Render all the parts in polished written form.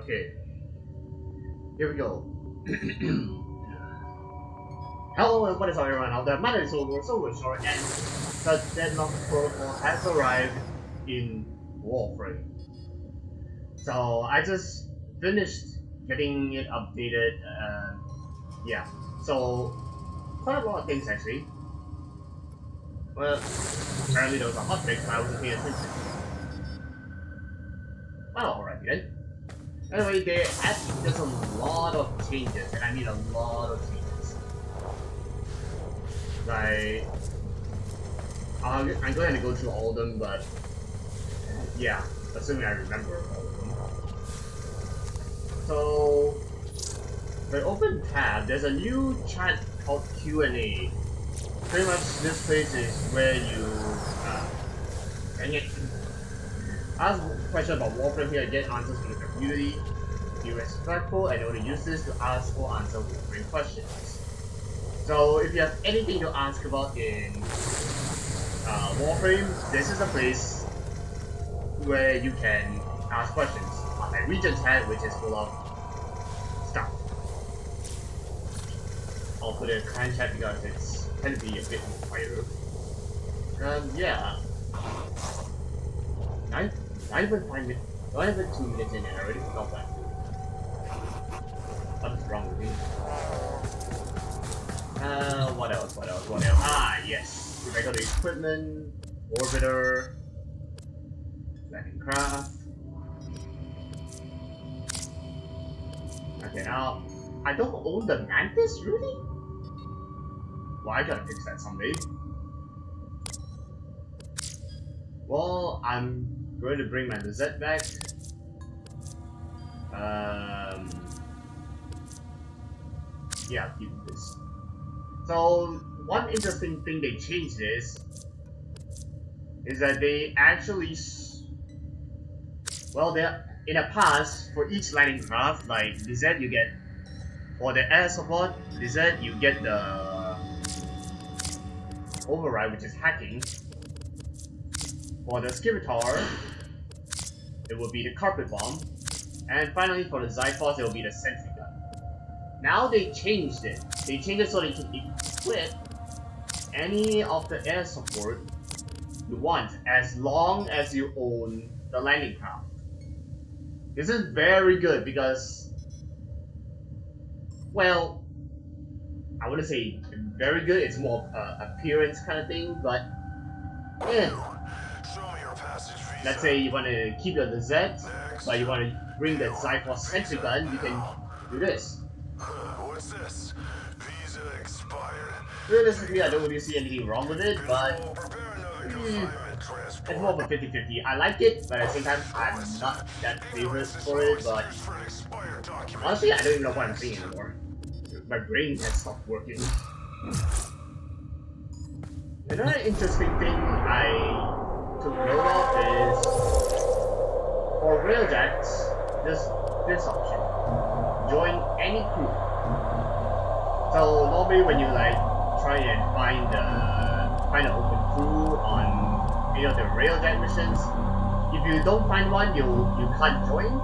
Okay. Here we go. Hello and what is up everyone out there? My name is Short, and the Deadlock Protocol has arrived in Warframe. So I just finished getting it updated, yeah. So quite a lot of things actually. Well, apparently there was a hotfix, but I wasn't paying attention. Well, alright then. Anyway, there's a lot of changes, and I mean a lot of changes. Like, I'm going to go through all of them, but yeah, assuming I remember all of them. So, the open tab, there's a new chat called Q&A. Pretty much this place is where you ask questions about Warframe here and get answers from the community. Be respectful and only use this to ask or answer Warframe questions. So if you have anything to ask about in Warframe, this is a place where you can ask questions. My region chat, which is full of stuff. I'll put it in clan chat because it's tend to be a bit more quieter. Yeah. 9.5 minutes, 9.2 minutes in and I already forgot that. What's wrong with me? What else? Ah, yes. If I go to equipment, orbiter, landing craft. Okay, now, I don't own the Mantis, really? Well, I gotta fix that someday. Well, I'm going to bring my Lizette back. Yeah, keep this. So, one interesting thing they changed is that they actually, well, in the past, for each landing craft, like Lizette, you get, for the air support, Lizette, you get the override, which is hacking. For the Skimitar, it will be the carpet bomb, and finally for the Zyphos, it will be the sentry gun. Now they changed it. They changed it so they can equip any of the air support you want, as long as you own the landing craft. This is very good because, well, I wouldn't say very good. It's more appearance kind of thing, but let's say you want to keep your Lizette, but you want to bring the Zyphos sentry gun, you can do this. What's this? Visa expired. Realistically, I don't really see anything wrong with it, but it's more of a 50-50. I like it, but at the same time, I'm not that favorite for it, but honestly, I don't even know what I'm saying anymore. My brain has stopped working. Another interesting thing I took note of is for railjacks, this option. Join any crew. So normally when you like try and find an open crew on any of the railjack missions, if you don't find one, you can't join.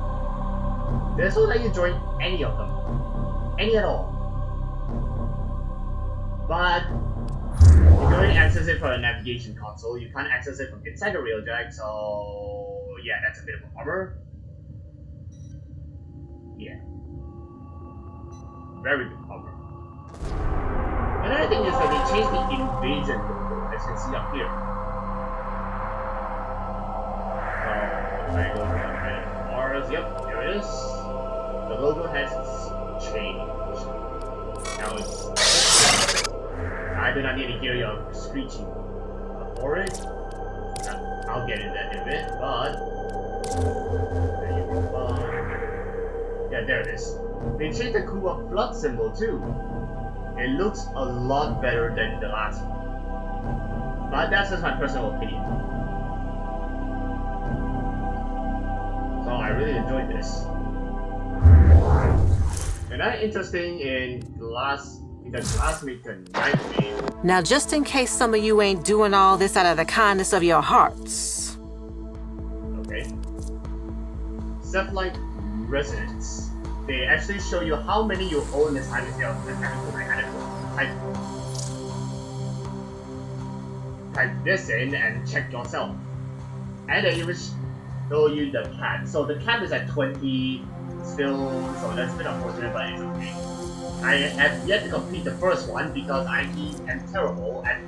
This will let you join any of them, any at all. But you can only access it from a navigation console. You can't access it from inside the railjack. So yeah, that's a bit of a bummer. Yeah. Very big bummer. Another thing is that they changed the invasion logo, as you can see up here. So, if I go to Mars, yep, there it is. The logo has changed. Now it's... I do not need to hear your screeching for it. I'll get into that in a bit, but... yeah, there it is. They changed the Kuwa flood symbol too. It looks a lot better than the last one. But that's just my personal opinion. So I really enjoyed this. Another interesting in the last week and night. Now just in case some of you ain't doing all this out of the kindness of your hearts. Okay. Stuff like residence. They actually show you how many you own this time instead of type this in and check yourself. And they even show you the cap. So the cap is at 20 still, so that's a bit unfortunate, but it's okay. I have yet to complete the first one because I am terrible at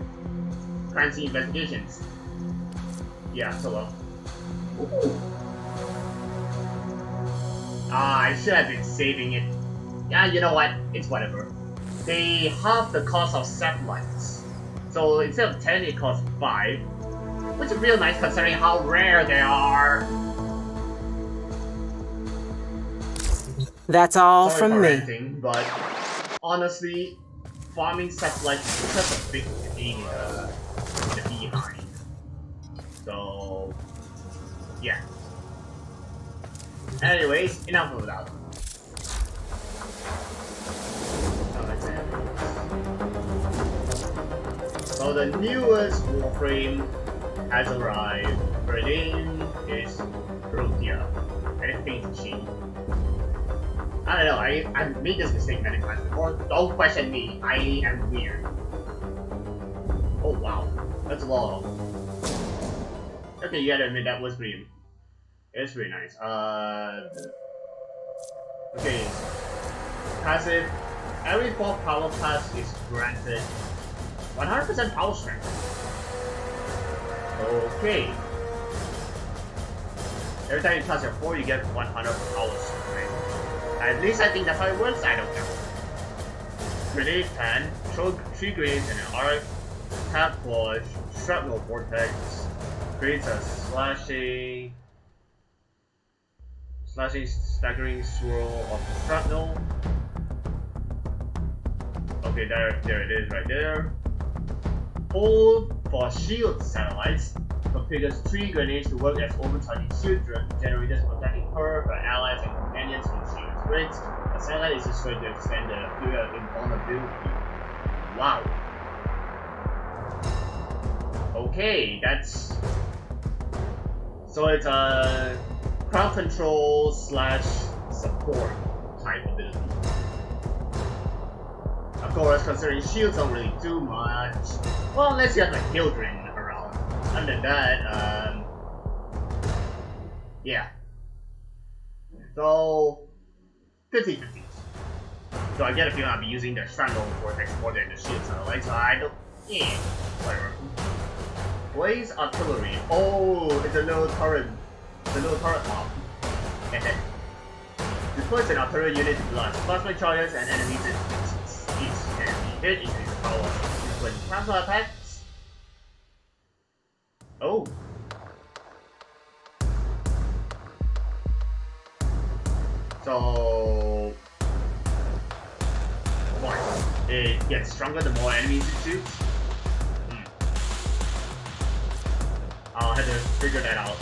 crime scene investigations. Yeah, so well. Ooh. I should have been saving it. Yeah, you know what? It's whatever. They halve the cost of satellites. So instead of 10, it costs 5. Which is real nice considering how rare they are. That's all Sorry from for me. ranting, but honestly, farming satellites is such a big pain in the behind. So, yeah. Anyways, enough of that. So the newest Warframe has arrived. Her name is Ruthia. Anything's changed. I don't know, I made this mistake many times before. Don't question me, I am weird. Oh wow, that's a lot. Okay, you gotta admit that was pretty. It's pretty nice. Okay. Passive. Every 4 power pass is granted 100% power strength. Okay. Every time you pass your 4, you get 100 power strength. At least I think that's how it works. I don't know. Grenade 10. Throw 3 grenades in an arc. Tap for shrapnel vortex. Creates a slashing, staggering swirl of shrapnel. Okay, there it is right there. Hold for shield satellites. Configures 3 grenades to work as overcharging shield generators, protecting her, her allies, and companions when shield breaks. A satellite is destroyed to extend the period of invulnerability. Wow. Okay, that's. So it's a crowd control / support type ability. Of course, considering shields don't really do much. Well, unless you have like Hildren around. Other than that, yeah. So 50-50. So I get a feeling I'll be using the Shrapnel Vortex more than the shield satellite, so I don't. Yeah, whatever. Blaze Artillery. Oh, it's a little turret. It's a little turret mob. Deploys an artillery unit to launch plasma charges and enemies in pieces. Each enemy hit increases the power of when plasma attacks. Oh. So what? It gets stronger the more enemies it shoots. I'll have to figure that out.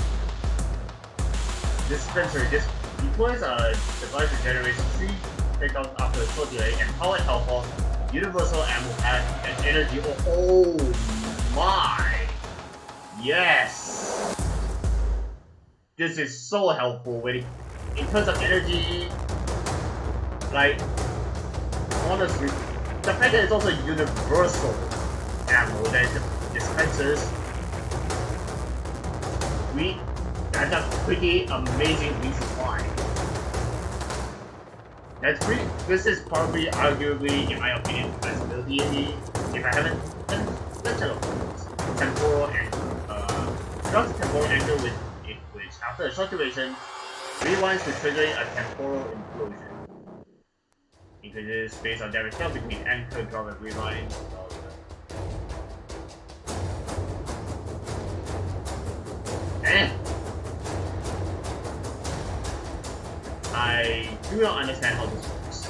This dispenser just deploys a device that generates 3 takedowns after a short delay and powered helpful universal ammo pack and energy. Oh my! Yes! This is so helpful when in terms of energy. Like, honestly, the fact that it's also universal ammo that it dispenses. That's a pretty amazing resupply. That's pretty. This is probably, arguably, in my opinion, the best ability if I haven't mentioned of temporal and drops a temporal anchor with it, which after a short duration rewinds to triggering a temporal implosion. Increases space on damage dealt between anchor, drop, and rewind. I do not understand how this works.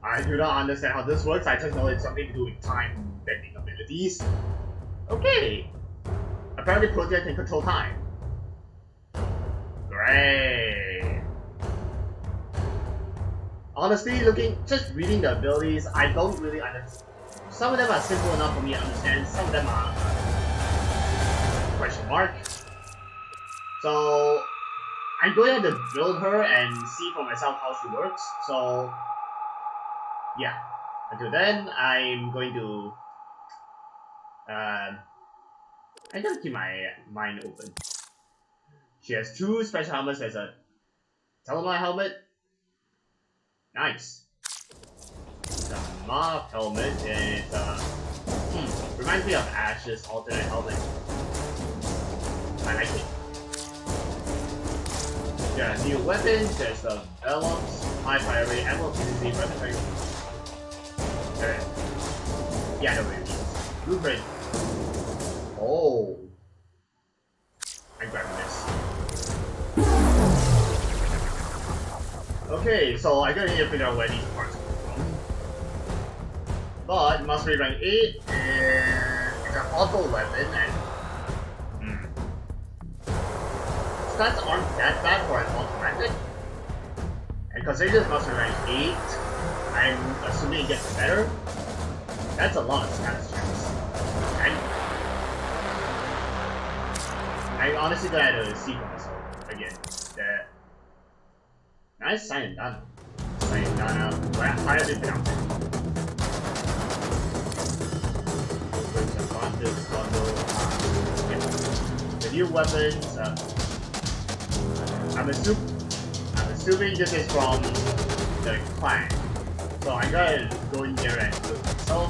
I do not understand how this works. I just know it's something to do with time bending abilities. Okay. Apparently Protea can control time. Great. honestly, just reading the abilities, I don't really understand. Some of them are simple enough for me to understand, some of them are question mark. So I'm going to build her and see for myself how she works. So yeah, until then, I'm going to I gotta keep my mind open. She has 2 special helmets. There's a Telemite helmet. Nice. The Moth helmet is reminds me of Ash's alternate helmet. I like it. Yeah, new weapons. There's the Velops, high priority, ammo efficiency, weapon. Okay. Yeah, no worries. Blueprint. Oh. I'm grabbing this. Okay, so I gotta need to figure out where these parts come from. But Mastery Rank 8 it's an auto weapon and stats aren't that bad for an automatic. And considering this Mastery Rank 8, I'm assuming it gets better. That's a lot of stats checks. I honestly gonna have to see for myself again. Nice Sayandana. Where higher than down. The new weapons. I'm assuming this is from the clan. So I gotta go in there and look myself.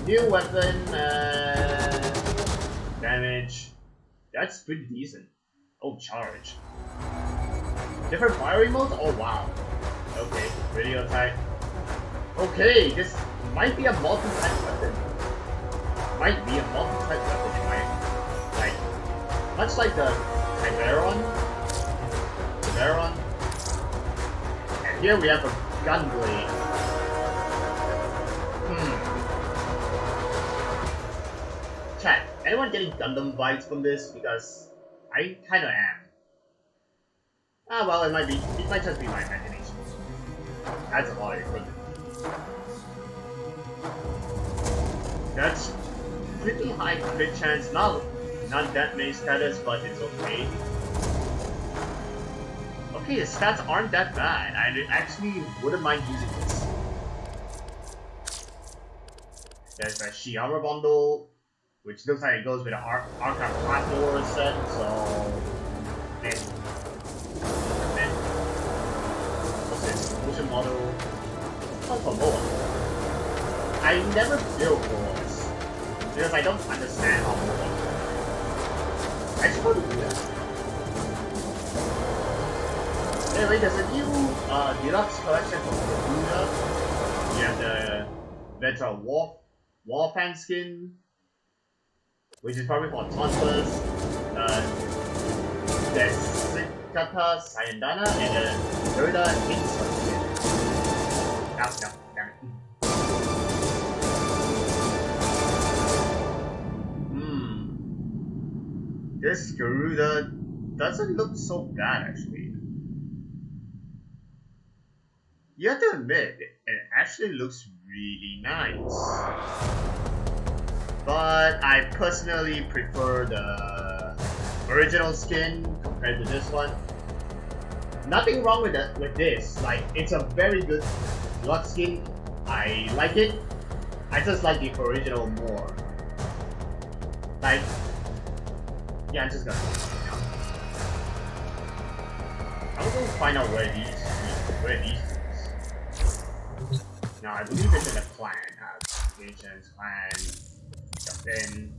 New weapon. Damage. That's pretty decent. Oh, charge. Different firing modes? Oh wow. Okay, radio type. Okay, this might be a multi-type weapon. Might be a multi-type weapon in my much like the Tiberon. And here we have a gunblade. Chat, anyone getting Gundam vibes from this? Because I kinda am. Ah, well, it might just be my imagination. That's a lot of equipment. That's pretty high crit chance, not that many status, but it's okay. Okay, the stats aren't that bad. I actually wouldn't mind using this. There's a Shiara bundle, which looks like it goes with an Archive Platform set, so... What's this? Motion model. Oh, for more. I never built Moas, because I don't understand how Moas work. I should probably do that. Anyway, there's a new deluxe collection from Garuda. You have the Vetra Warframe skin, which is probably for Tontas, Desikata Sayandana, and the Garuda Insult skin. No, damn it. This Garuda doesn't look so bad actually. You have to admit, it actually looks really nice. But I personally prefer the original skin compared to this one. Nothing wrong with this. Like, it's a very good deluxe skin. I like it. I just like the original more. Like, yeah, I'm just gonna. I'm gonna find out where these is. Now I believe it's in the clan. Agents, clan, jump in.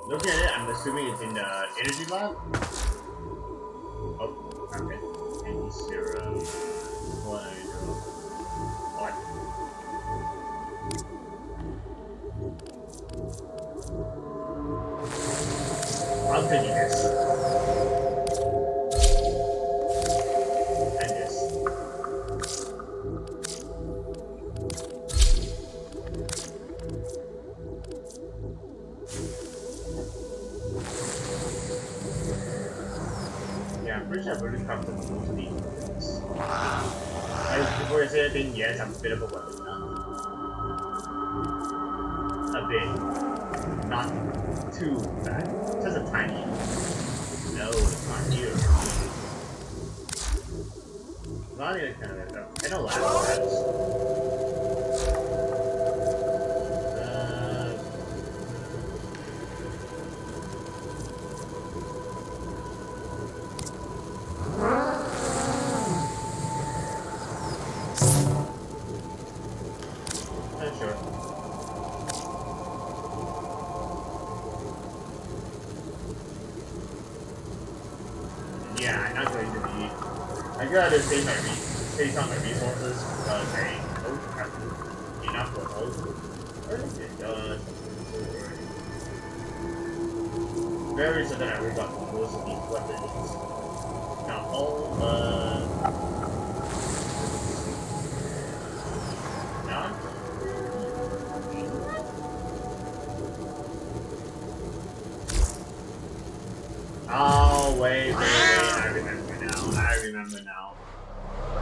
Look at it, I'm assuming it's in the energy lab. Oh, okay. Any serum. What are you doing? What? think it is. And this. Yeah, I'm pretty sure I've already covered most of these weapons. Before I say anything, yes, I'm a bit of a weapon now. A bit. Not too bad. Just a tiny. No, it's not here. Not even kind of. I don't like that. Sure. Yeah, I'm not going to be. I gotta save some of my resources because I don't have enough for those. Where is it? Very certain I got most of these weapons. Now all no? Oh, wait, I remember now.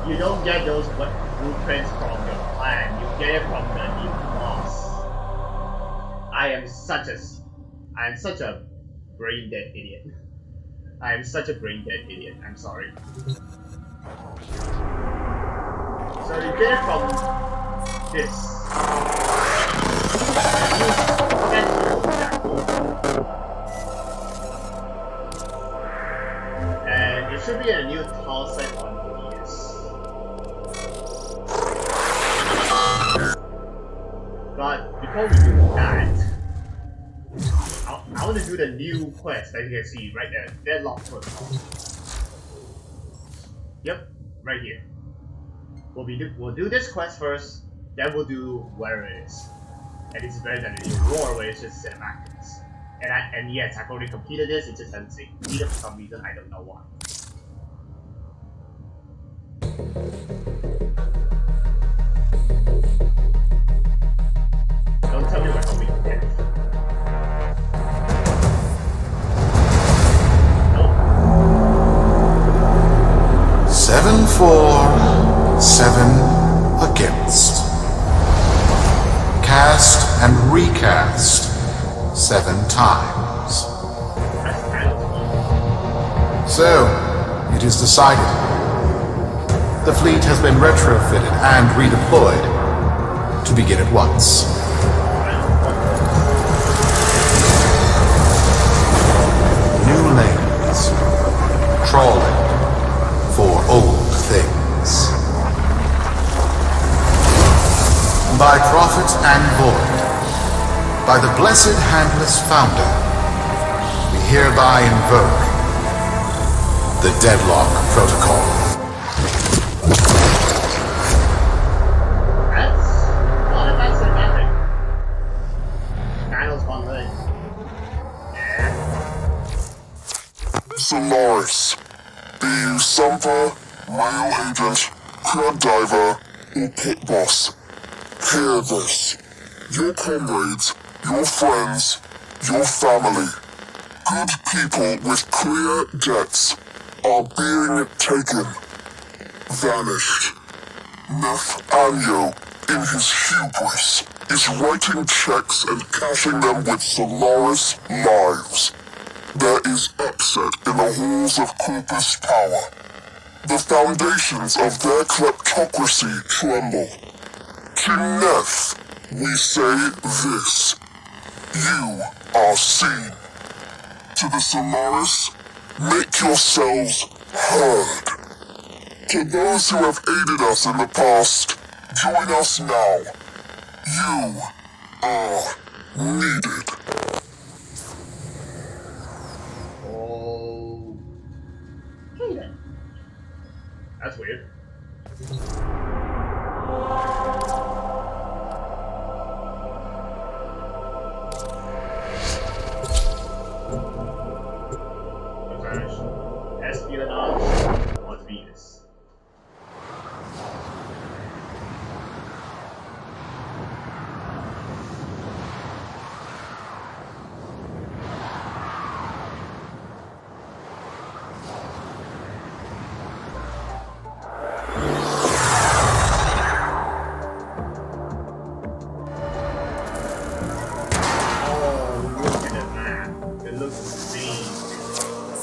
You don't get those blueprints from your clan, you get it from the new boss. I am such a brain dead idiot. I am such a brain dead idiot, I'm sorry. So you get it from this. And it should be a new tile set on this. But before we do that, I want to do the new quest that you can see right there, Deadlock Protocol. Yep, right here. We'll do this quest first, then we'll do where it is. And it's better than the new war where it's just cinematics. And yes, I've already completed this, it just doesn't say completed for some reason, I don't know why. Don't tell me what I'm making it. Nope. 7 for, 7 against. Cast and recast 7 times. So, it is decided. The fleet has been retrofitted and redeployed to begin at once. New lanes, trawling for old things. By prophet and void, by the blessed handless founder, we hereby invoke the Deadlock Protocol. That's not a bad cinematic. Panels one leg. Yeah. Solaris, be you Sumper, Rail Agent, Crab Diver, or Pit Boss, hear this. Your comrades, your friends, your family, good people with clear debts are being taken, vanished. Nathaniel, in his hubris, is writing checks and cashing them with Solaris lives. There is upset in the halls of Corpus Power. The foundations of their kleptocracy tremble. To Neth, we say this. You are seen. To the Solaris, make yourselves heard. To those who have aided us in the past, join us now. You are needed. Okay then. That's weird.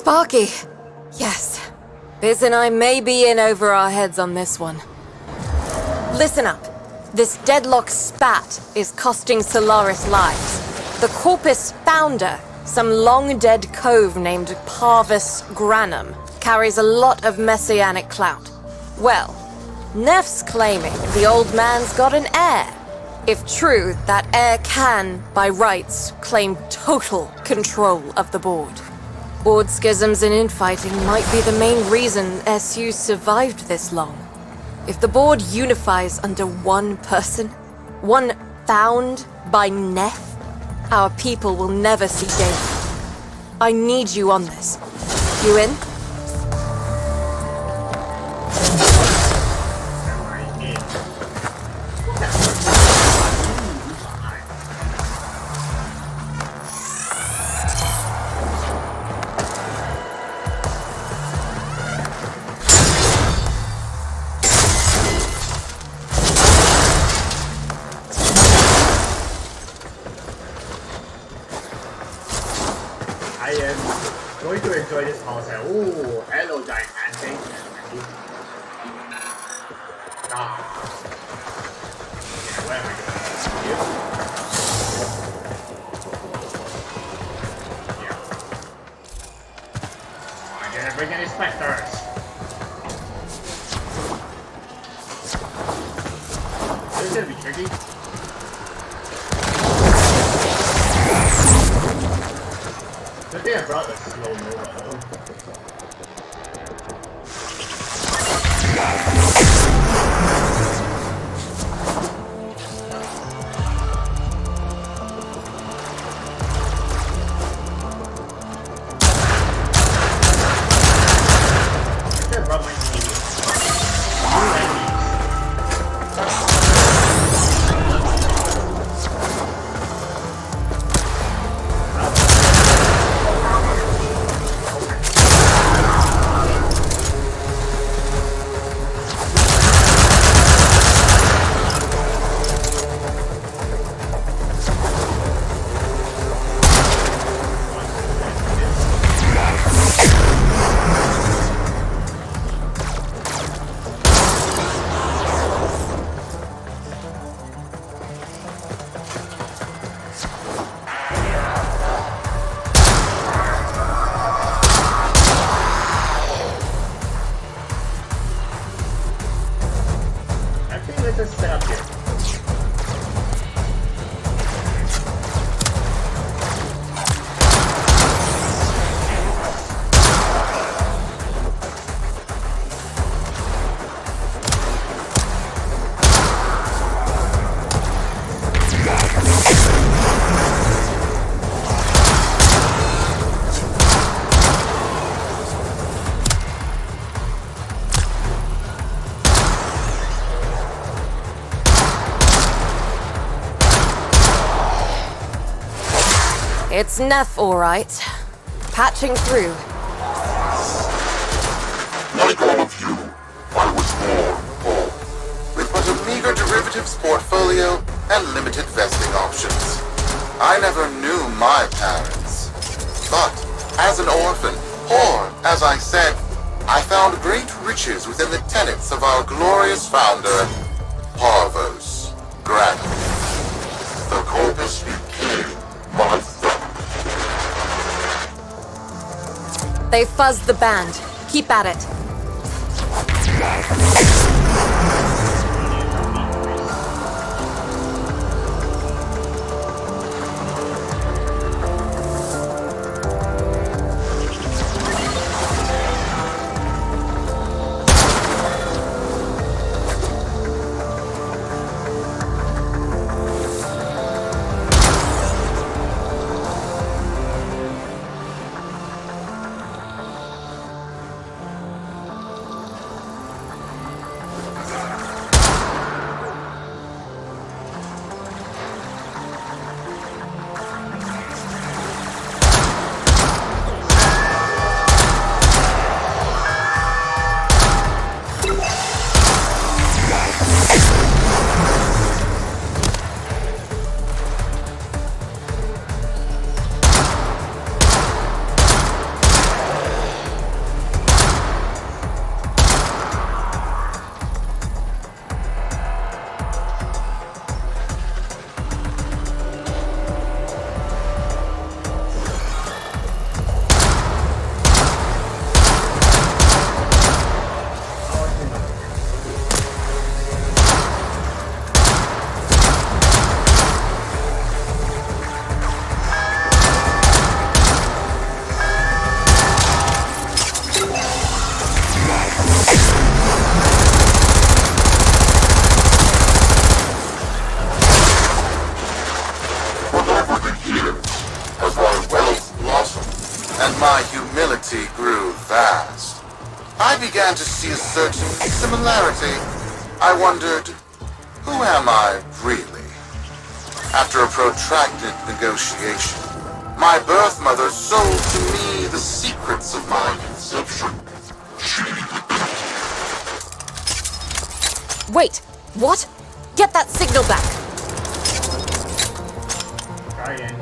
Sparky. Yes. Biz and I may be in over our heads on this one. Listen up. This Deadlock spat is costing Solaris lives. The Corpus founder, some long-dead cove named Parvis Granum, carries a lot of messianic clout. Well, Neff's claiming the old man's got an heir. If true, that heir can, by rights, claim total control of the board. Board schisms and infighting might be the main reason SU survived this long. If the board unifies under one person, one found by Neff, our people will never see danger. I need you on this. You in? I am going to enjoy this house. Oh, hello, gigantic. Ah. Yeah, where am I going? Here? Yeah. I didn't bring any specters. This is gonna be tricky. I think I brought the slow Nova though. I think I brought my team. Let's set up here. It's Neff, all right. Patching through. Like all of you, I was born poor, with but a meager derivatives portfolio and limited vesting options. I never knew my parents. But, as an orphan, poor, as I said, I found great riches within the tenets of our glorious founder, Parvis Granum. The Corpus became my family. They fuzzed the band. Keep at it. began to see a certain similarity. I wondered, who am I really? After a protracted negotiation, my birth mother sold to me the secrets of my conception. Wait, what? Get that signal back! Trying.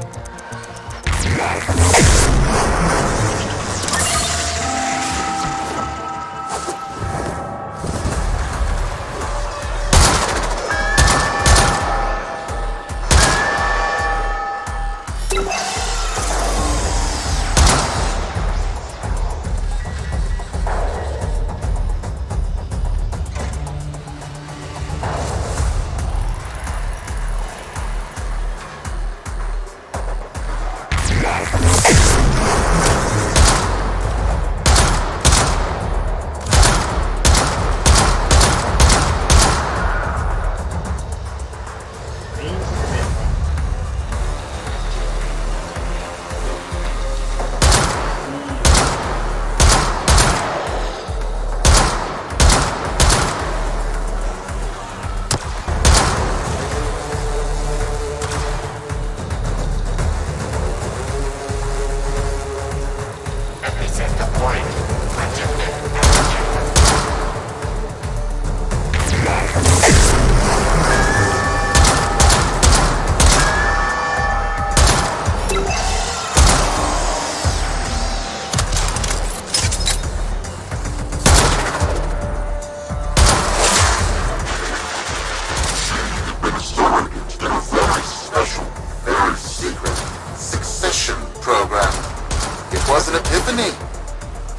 Was an epiphany.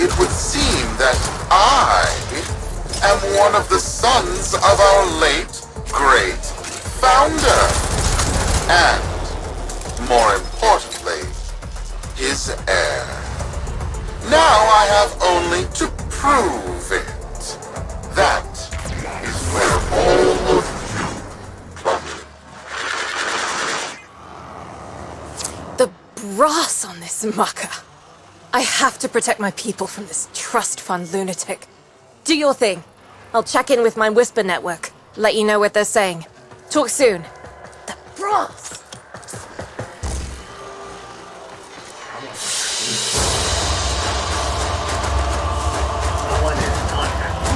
It would seem that I am one of the sons of our late, great founder. And, more importantly, his heir. Now I have only to prove it. That is where all of you come in. The brass on this mucker. I have to protect my people from this trust fund lunatic. Do your thing. I'll check in with my Whisper network. Let you know what they're saying. Talk soon. The brass! Someone is not happy.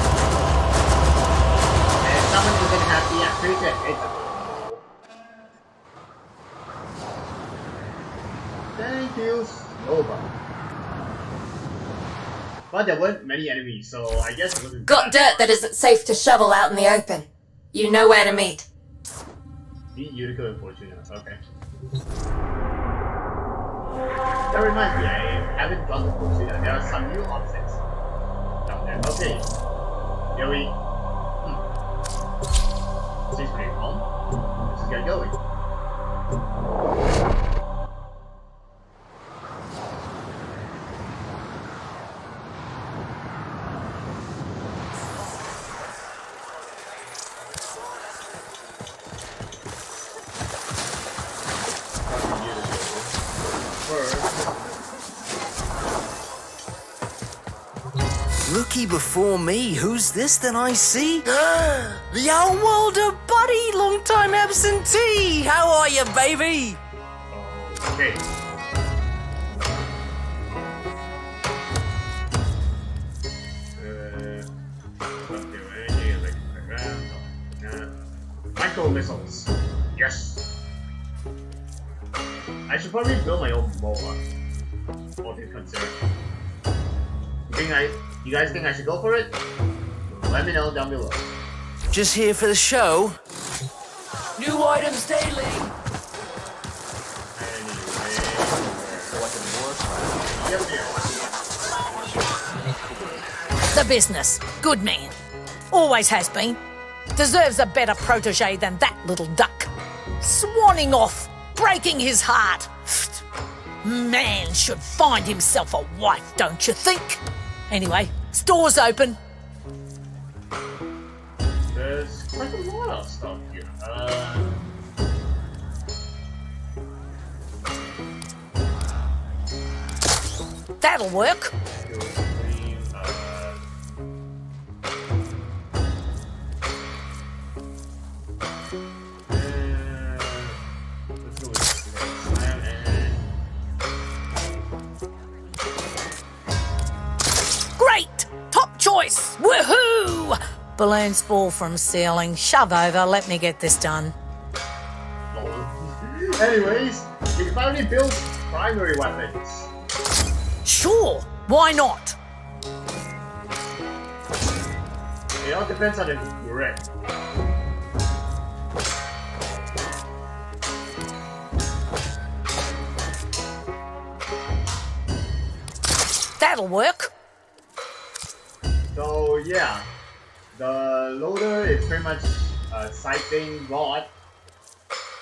And someone isn't happy after that. Thank you, Nova. But there weren't many enemies, so I guess it wasn't Got dirt that isn't safe to shovel out in the open. You know where to meet. Beat Utica and Fortuna, okay. That reminds me, I haven't done the Fortuna. There are some new objects down there. Okay. Here we... Seems pretty calm. Let's just get going. Looky before me, who's this then I see? The old Walder buddy, long time absentee. How are you, baby? Okay. Micro missiles. Yes. I should probably build my own MOA. All things considered. You guys think I should go for it? Let me know down below. Just here for the show? New items daily. The business. Good man. Always has been. Deserves a better protege than that little duck. Swanning off, breaking his heart. Man should find himself a wife, don't you think? Anyway, store's open. There's quite a lot of stuff here. That'll work. balloon fall from ceiling. Shove over, let me get this done. Anyways, you can finally build primary weapons. Sure, why not? It all depends on the grip. That'll work. So yeah, the loader is pretty much a siphoning rod.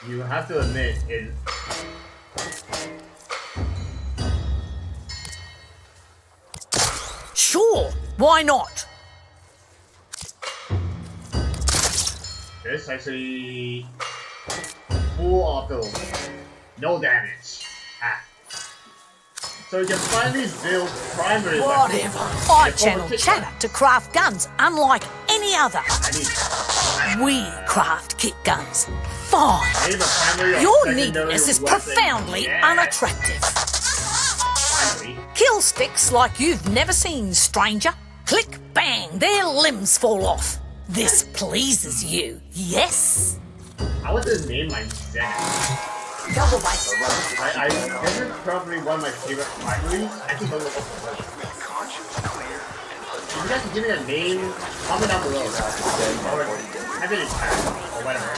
You have to admit it. Sure, why not? This actually full auto, no damage. Ah. So you can finally build primary weapons. Whatever. I channel chatter to craft guns unlike any other. We craft kit guns. Fine. Your neediness is profoundly unattractive. Kill sticks like you've never seen, stranger. Click, bang, their limbs fall off. This pleases you, yes? I want to name my Zen. Double bite. This is probably one of my favorite primaries. I think don't look up the word. If you guys can give me a name, comment down below. Or have it in chat, or whatever.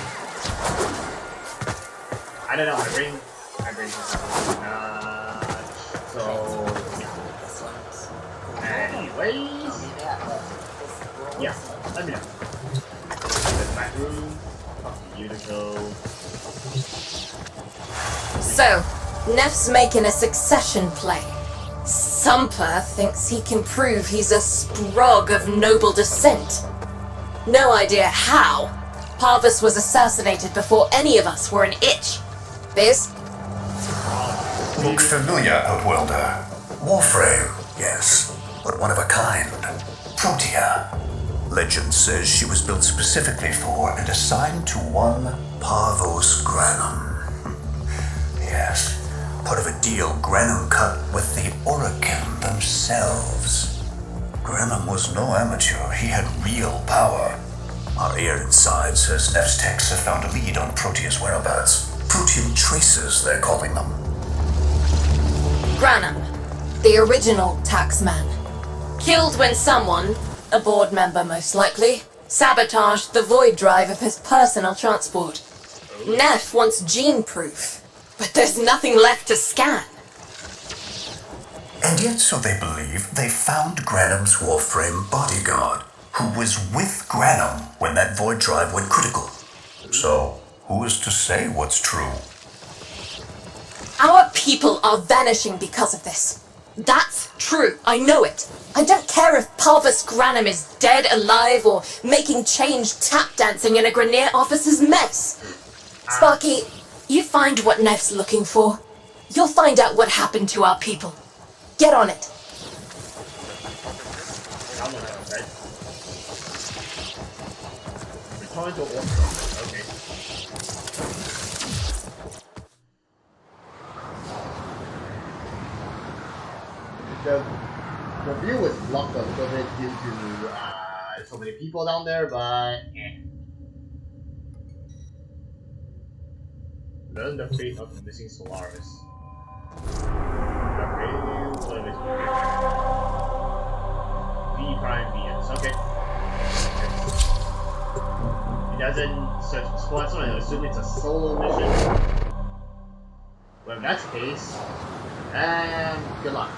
I don't know, my brain so anyways. Yeah, let me know. This back room. Fuck you to go. So, Neff's making a succession play. Sumper thinks he can prove he's a sprog of noble descent. No idea how. Parvus was assassinated before any of us were an itch. Biz? Look familiar, Outworlder. Warframe, yes, but one of a kind. Protea. Legend says she was built specifically for and assigned to one Parvos Granum. Yes, part of a deal Granum cut with the Orokin themselves. Granum was no amateur, he had real power. Our ear inside says Neff's techs have found a lead on Protea's whereabouts. Protean traces, they're calling them. Granum, the original taxman. Killed when someone, a board member most likely, sabotaged the void drive of his personal transport. Neff wants gene proof, but there's nothing left to scan. And yet, so they believe, they found Granum's Warframe bodyguard, who was with Granum when that void drive went critical. So, who is to say what's true? Our people are vanishing because of this. That's true, I know it. I don't care if Parvus Granum is dead, alive, or making change tap dancing in a Grenier officer's mess. Sparky, you find what Neff's looking for. You'll find out what happened to our people. Get on it. Return to Warframe. Okay. The view was blocked a little bit due to so many people down there, but Learn the fate of the missing Solaris. Okay, what is it? V Prime VS, okay. It doesn't search for squad, so I assume it's a solo mission. Well, if that's the case, good luck.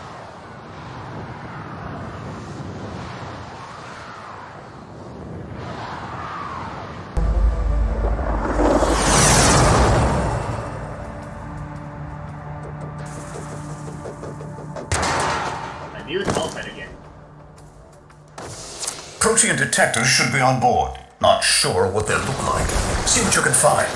Protean detectors should be on board. Not sure what they look like. See what you can find.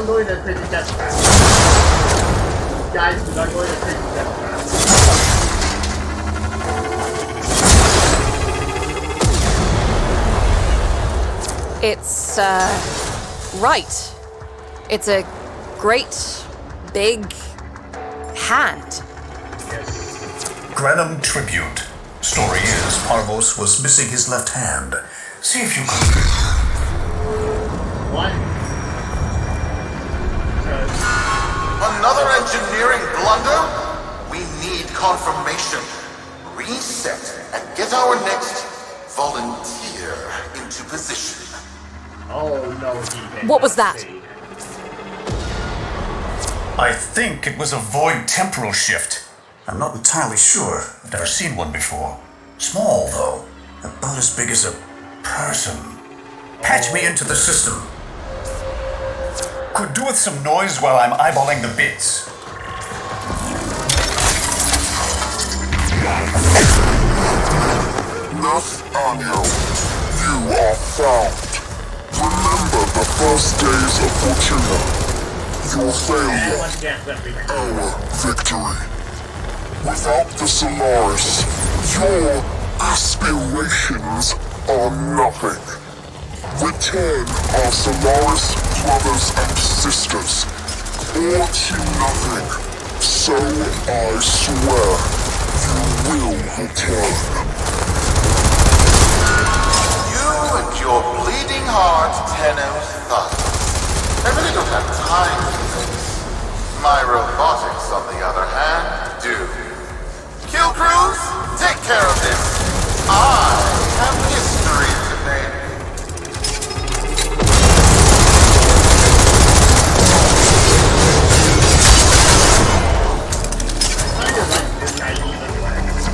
don't go in the crazy death trap. Guys, do not go in the crazy death trap. It's, right. It's a great, big hand. Yes. Granum tribute. Story is, Parvos was missing his left hand. See if you can... What? Another engineering blunder? We need confirmation. Reset and get our next volunteer into position. Oh no, he did What was not that? say I think it was a void temporal shift. I'm not entirely sure. I've never seen one before. Small, though. About as big as a person. Patch me into the system. Could do with some noise while I'm eyeballing the bits. Nathaniel, you are found. Remember the first days of Fortuna. Your failure, Once again, let me our victory. Without the Solaris, your aspirations are nothing. Return our Solaris brothers and sisters, or to nothing. So I swear, you will return. You and your bleeding heart, Tenno's thought. I really don't have time for this. My robotics, on the other hand, do. Kill crews, take care of this. I have history to make. kind of like this guy even worse.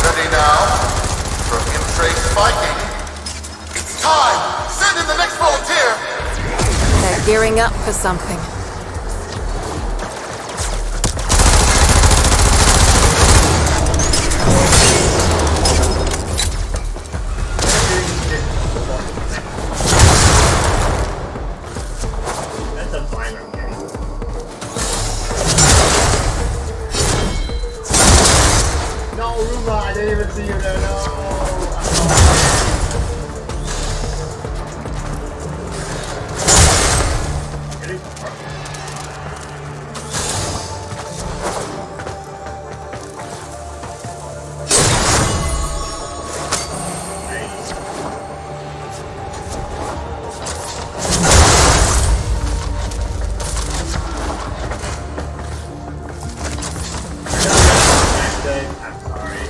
Ready now? From Imtrace Viking. It's time! Send in the next volunteer! They're gearing up for something. That's a minor game. No, Ruma, I didn't even see you there, no! Getting I'm sorry.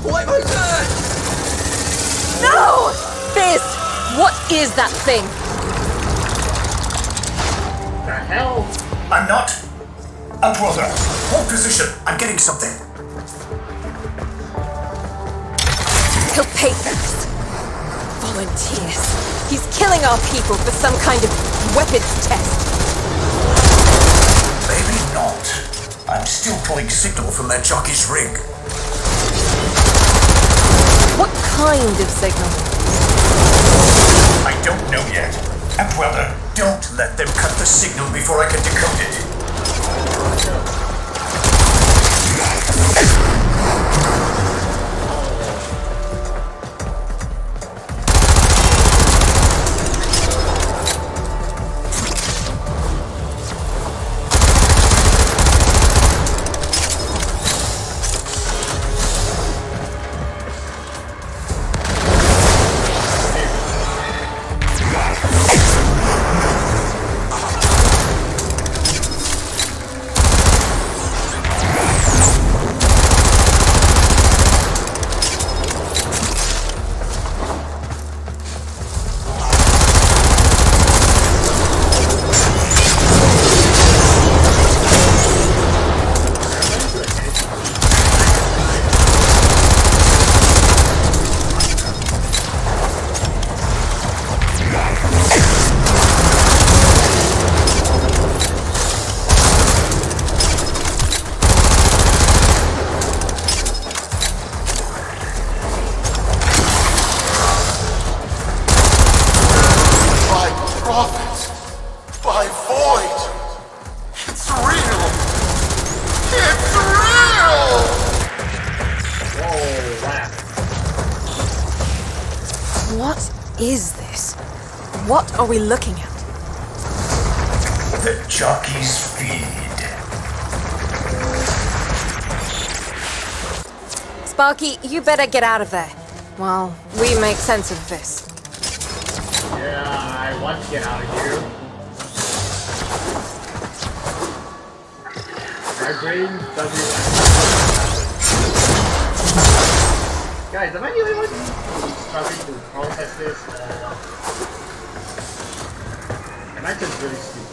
Why my turn? No! Fizz! What is that thing? The hell? I'm not. Outworlder, hold position. I'm getting something. He'll pay for this. Volunteers. He's killing our people for some kind of weapons test. Maybe not. I'm still pulling signal from that jockey's rig. What kind of signal? I don't know yet. Outworlder, don't let them cut the signal before I can decode it. prophet by void. It's real. It's real! Whoa, wow. What is this? What are we looking at? The jockey's feed. Sparky, you better get out of there. While we make sense of this. Yeah, I want to get out of here. My brain doesn't. Guys, am I the only one struggling to process this? Am I just really stupid?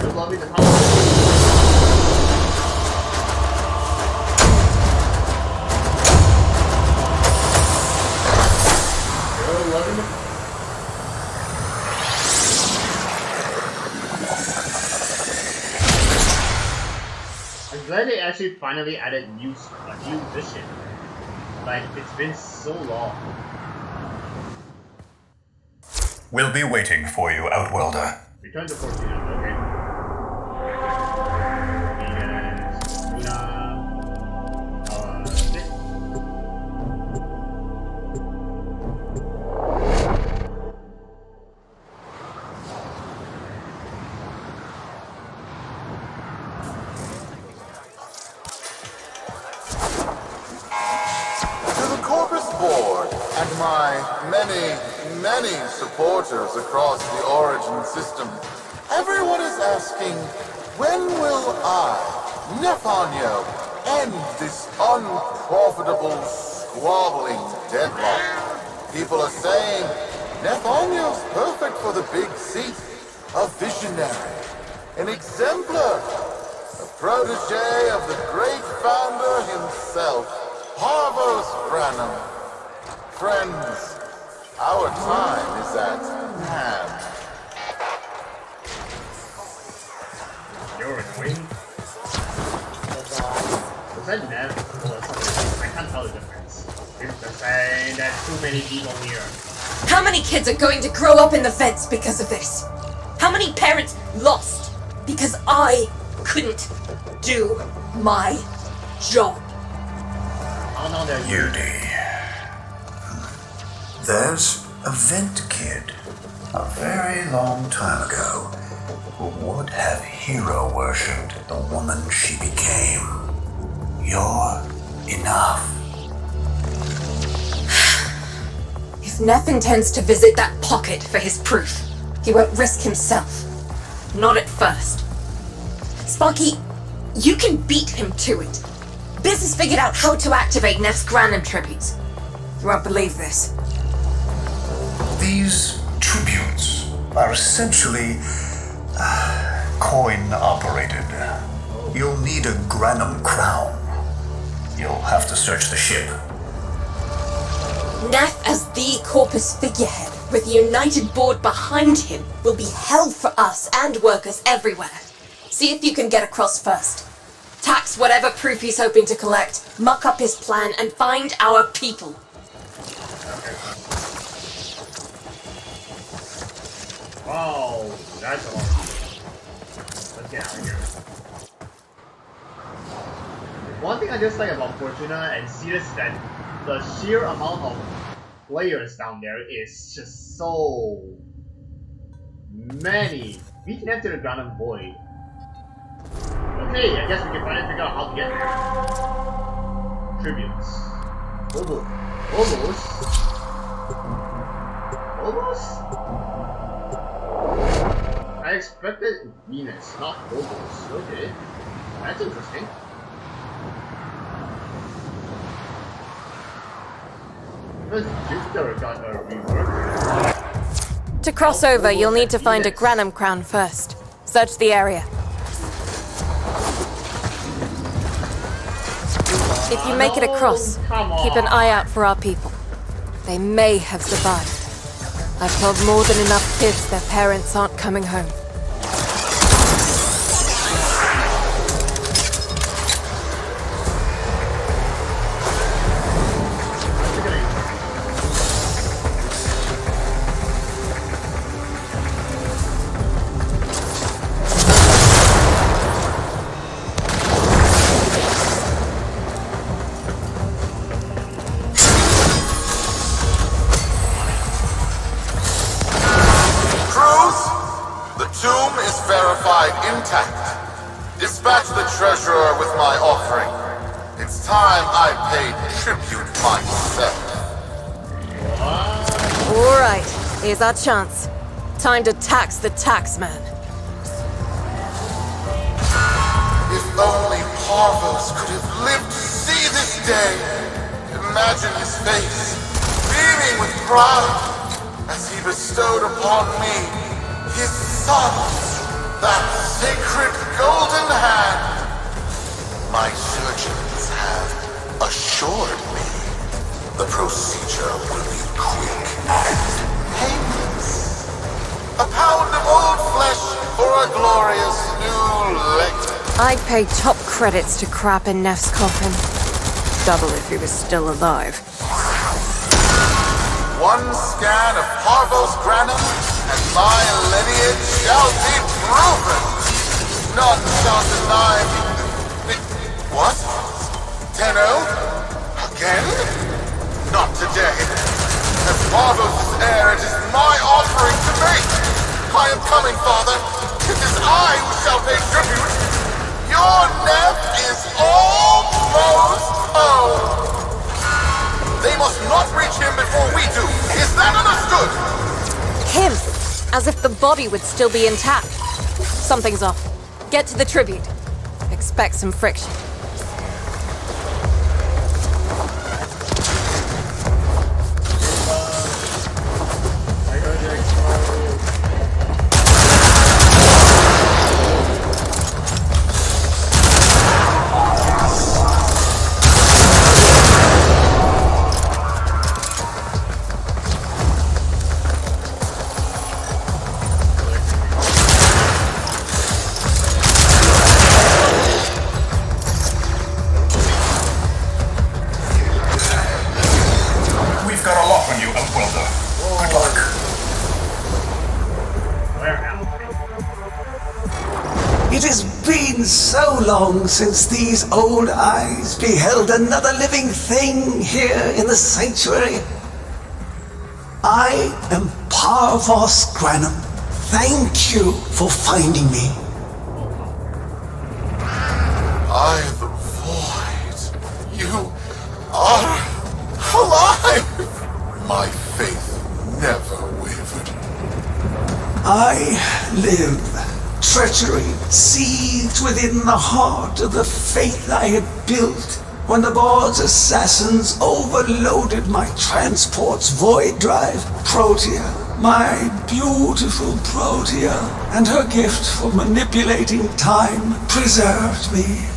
You're loving the power. I'm glad they actually finally added a new vision. Like, it's been so long. We'll be waiting for you, Outworlder. Return to Fortuna, okay. And this. To the Corpus Board and my many supporters across the Origin system, everyone is asking, when will I, Nefanyo, end this unprofitable, squabbling deadlock? People are saying, Nefanyo's perfect for the big seat, a visionary, an exemplar, a protege of the great founder himself, Parvos Branham. Friends, our time is at hand. You're annoying. Was that Nev or something? I can't tell the difference. It's the same, there's too many people here. How many kids are going to grow up in the vents because of this? How many parents lost because I couldn't do my job? Oh no, they're Yudi. There's a vent kid, a very long time ago, who would have hero worshipped the woman she became. You're enough. If Neff intends to visit that pocket for his proof, he won't risk himself. Not at first. Sparky, you can beat him to it. Biz has figured out how to activate Neff's Granum tributes. You won't believe this. These tributes are essentially coin-operated. You'll need a Granum crown. You'll have to search the ship. Neff as the Corpus figurehead, with the United Board behind him, will be hell for us and workers everywhere. See if you can get across first. Tax whatever proof he's hoping to collect, muck up his plan, and find our people. Oh, that's a lot of people. Let's get out of here. One thing I just like about Fortuna and Sirius is that the sheer amount of players down there is just so many. We can enter the Granum Void. Okay, I guess we can finally figure out how to get there. Tributes. Almost? I expected Venus, not Phobos. Okay. That's interesting. Does Jupiter got a rework? To cross over, you'll need to find a Granum crown first. Search the area. If you make it across, keep an eye out for our people. They may have survived. I've told more than enough kids their parents aren't coming home. match the treasurer with my offering. It's time I paid tribute myself. All right, here's our chance. Time to tax the taxman. If only Parvos could have lived to see this day. Imagine his face, beaming with pride, as he bestowed upon me his son, that sacred golden hand. My surgeons have assured me the procedure will be quick and painless. A pound of old flesh for a glorious new leg. I'd pay top credits to crap in Neff's coffin. Double if he was still alive. One scan of Parvos Granum, and my lineage shall be proven. None shall deny me. What? Tenno? Again? Not today. As Parvos' heir, it is my offering to make. I am coming, Father. It is I who shall pay tribute. Your Neff is almost home. They must not reach him before we do. Is that understood? Him! As if the body would still be intact. Something's off. Get to the tribute. Expect some friction. It has been so long since these old eyes beheld another living thing here in the sanctuary. I am Parvos Granum. Thank you for finding me. I, the Void. You are alive! My faith never wavered. I live. Treachery seethed within the heart of the faith I had built when the board's assassins overloaded my transport's void drive. Protea, my beautiful Protea, and her gift for manipulating time preserved me.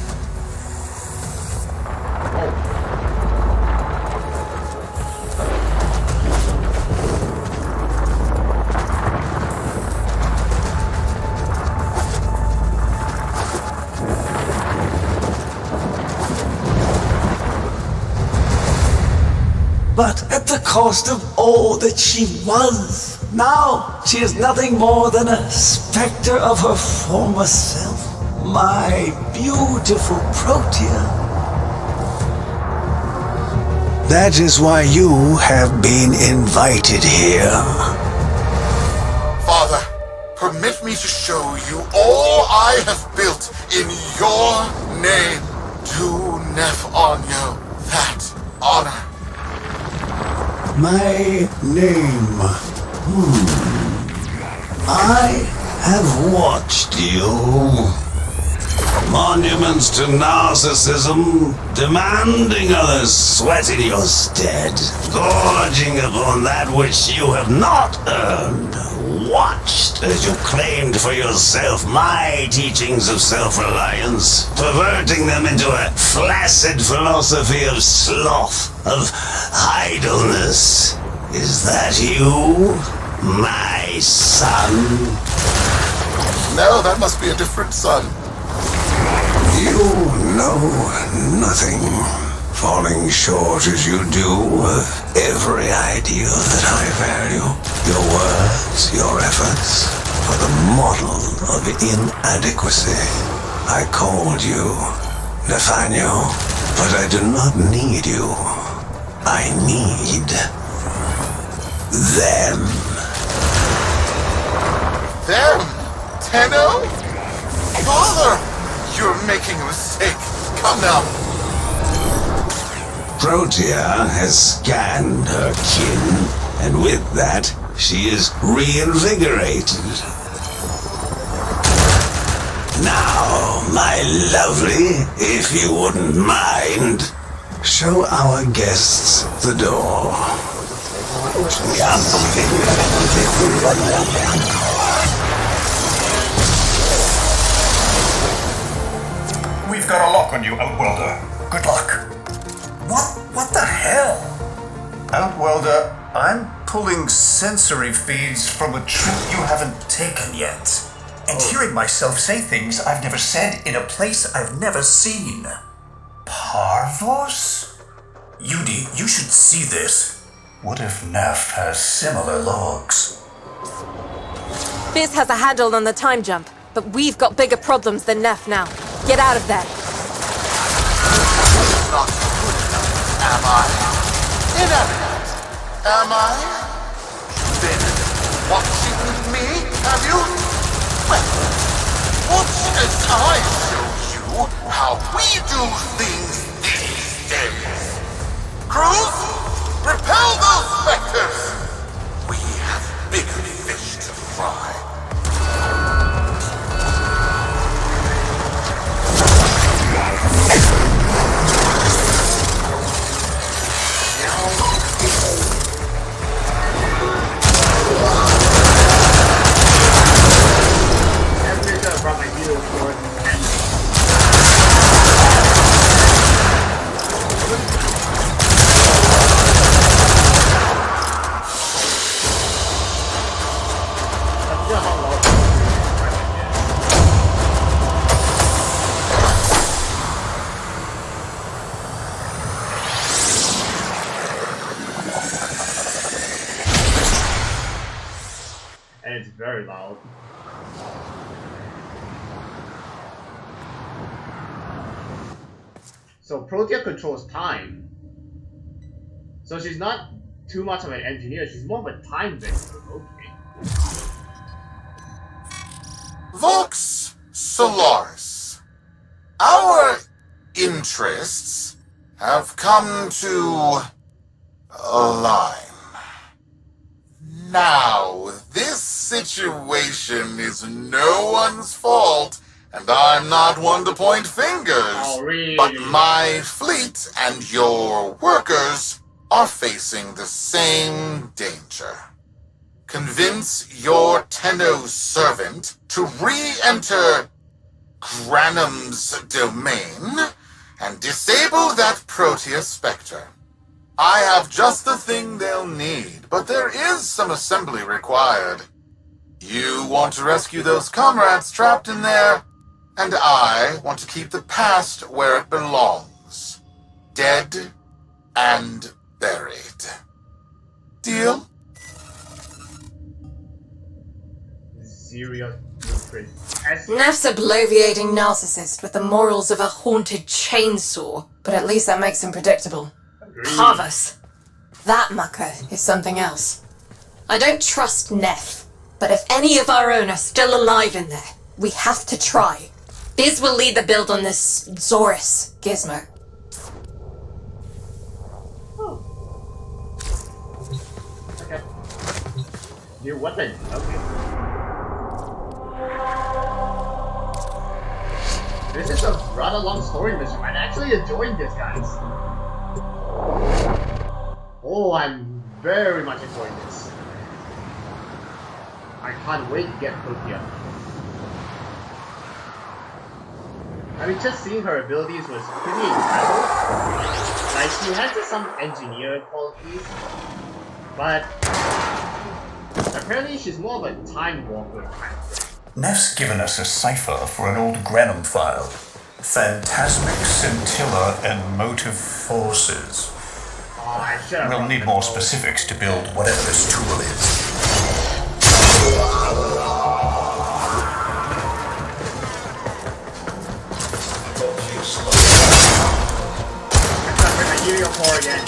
But at the cost of all that she was. Now she is nothing more than a specter of her former self. My beautiful Protea. That is why you have been invited here. Father, permit me to show you all I have built in your name. Do Neff Onyo that honor. My name. I have watched you. Monuments to narcissism, demanding others sweat in your stead, gorging upon that which you have not earned. Watched as you claimed for yourself my teachings of self-reliance, perverting them into a flaccid philosophy of sloth, of idleness. Is that you, my son? No, that must be a different son. You know nothing, falling short as you do of every ideal that I value. Your words, your efforts, are the model of inadequacy. I called you Nathaniel, but I do not need you. I need them. Them? Tenno? Father! You're making a mistake. Come now. Protea has scanned her kin, and with that, she is reinvigorated. Now, my lovely, if you wouldn't mind, show our guests the door. We've got a lock on you, Outworlder. Good luck. What the hell? Outworlder, I'm pulling sensory feeds from a trip you haven't taken yet. And hearing myself say things I've never said in a place I've never seen. Parvos? Yudi, you should see this. What if Neff has similar logs? Biz has a handle on the time jump, but we've got bigger problems than Neff now. Get out of there. Not good enough, am I? Inadequate, am I? Then, watching me, have you? Well, watch as I show you how we do things these days. Crews, repel those specters! We have bigger fish to fry. And it's very loud. So Protea controls time. So she's not too much of an engineer, she's more of a time vendor. Okay. Vox Solaris. Our interests have come to align. Now, this situation is no one's fault, and I'm not one to point fingers. Oh, really? But my fleet and your workers are facing the same danger. Convince your Tenno's servant to re-enter Granum's domain and disable that Protea Spectre. I have just the thing they'll need, but there is some assembly required. You want to rescue those comrades trapped in there, and I want to keep the past where it belongs. Dead and buried. Deal? Serious blueprint. Neff's a bloviating narcissist with the morals of a haunted chainsaw, but at least that makes him predictable. Parvus. That mucker is something else. I don't trust Neff, but if any of our own are still alive in there, we have to try. Biz will lead the build on this Zorus gizmo. Okay. New weapon. Okay. This is a rather long story mission. I'm actually enjoying this, guys. Oh, I'm very much enjoying this. I can't wait to get Protea. I mean, just seeing her abilities was pretty incredible. Like, she has some engineer qualities, but apparently she's more of a time walker kind of thing. Neff's given us a cipher for an old Granum file. Phantasmic scintilla and motive forces. Oh, I should have We'll brought need the more phone. specifics to build whatever this tool is. I'm gonna bring my Helio core again.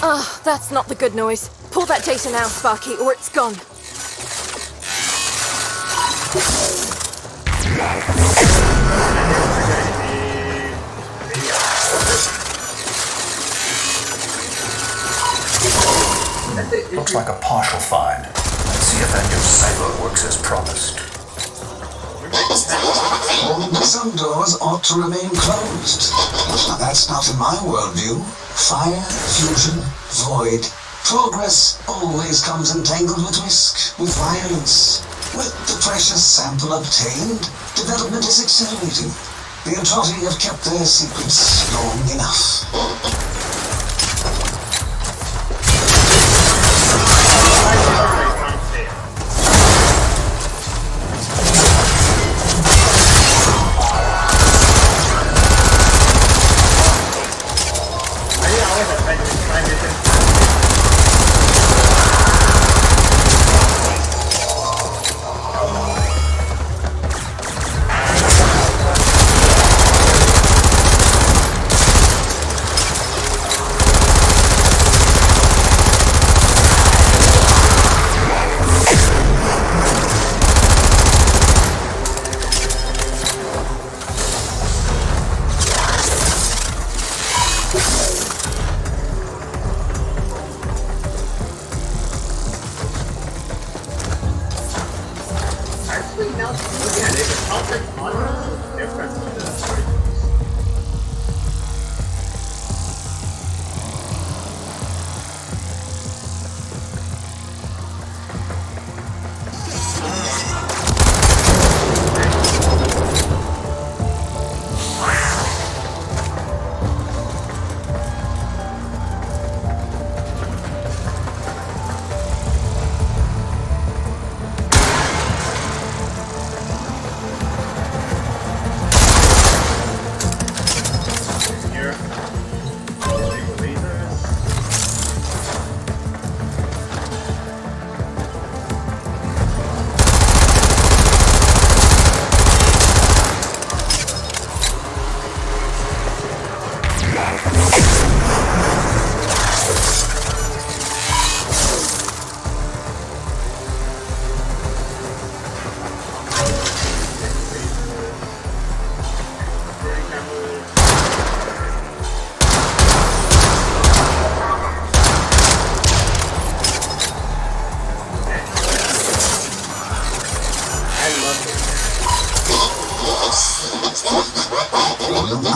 Ah, that's not the good noise. Pull that data now, Sparky, or it's gone. Looks like a partial find. Let's see if that new cyber works as promised. Some doors ought to remain closed. Now, that's not in my worldview. Fire, fusion, void. Progress always comes entangled with risk, with violence. With the precious sample obtained, development is accelerating. The Entrotti have kept their secrets long enough.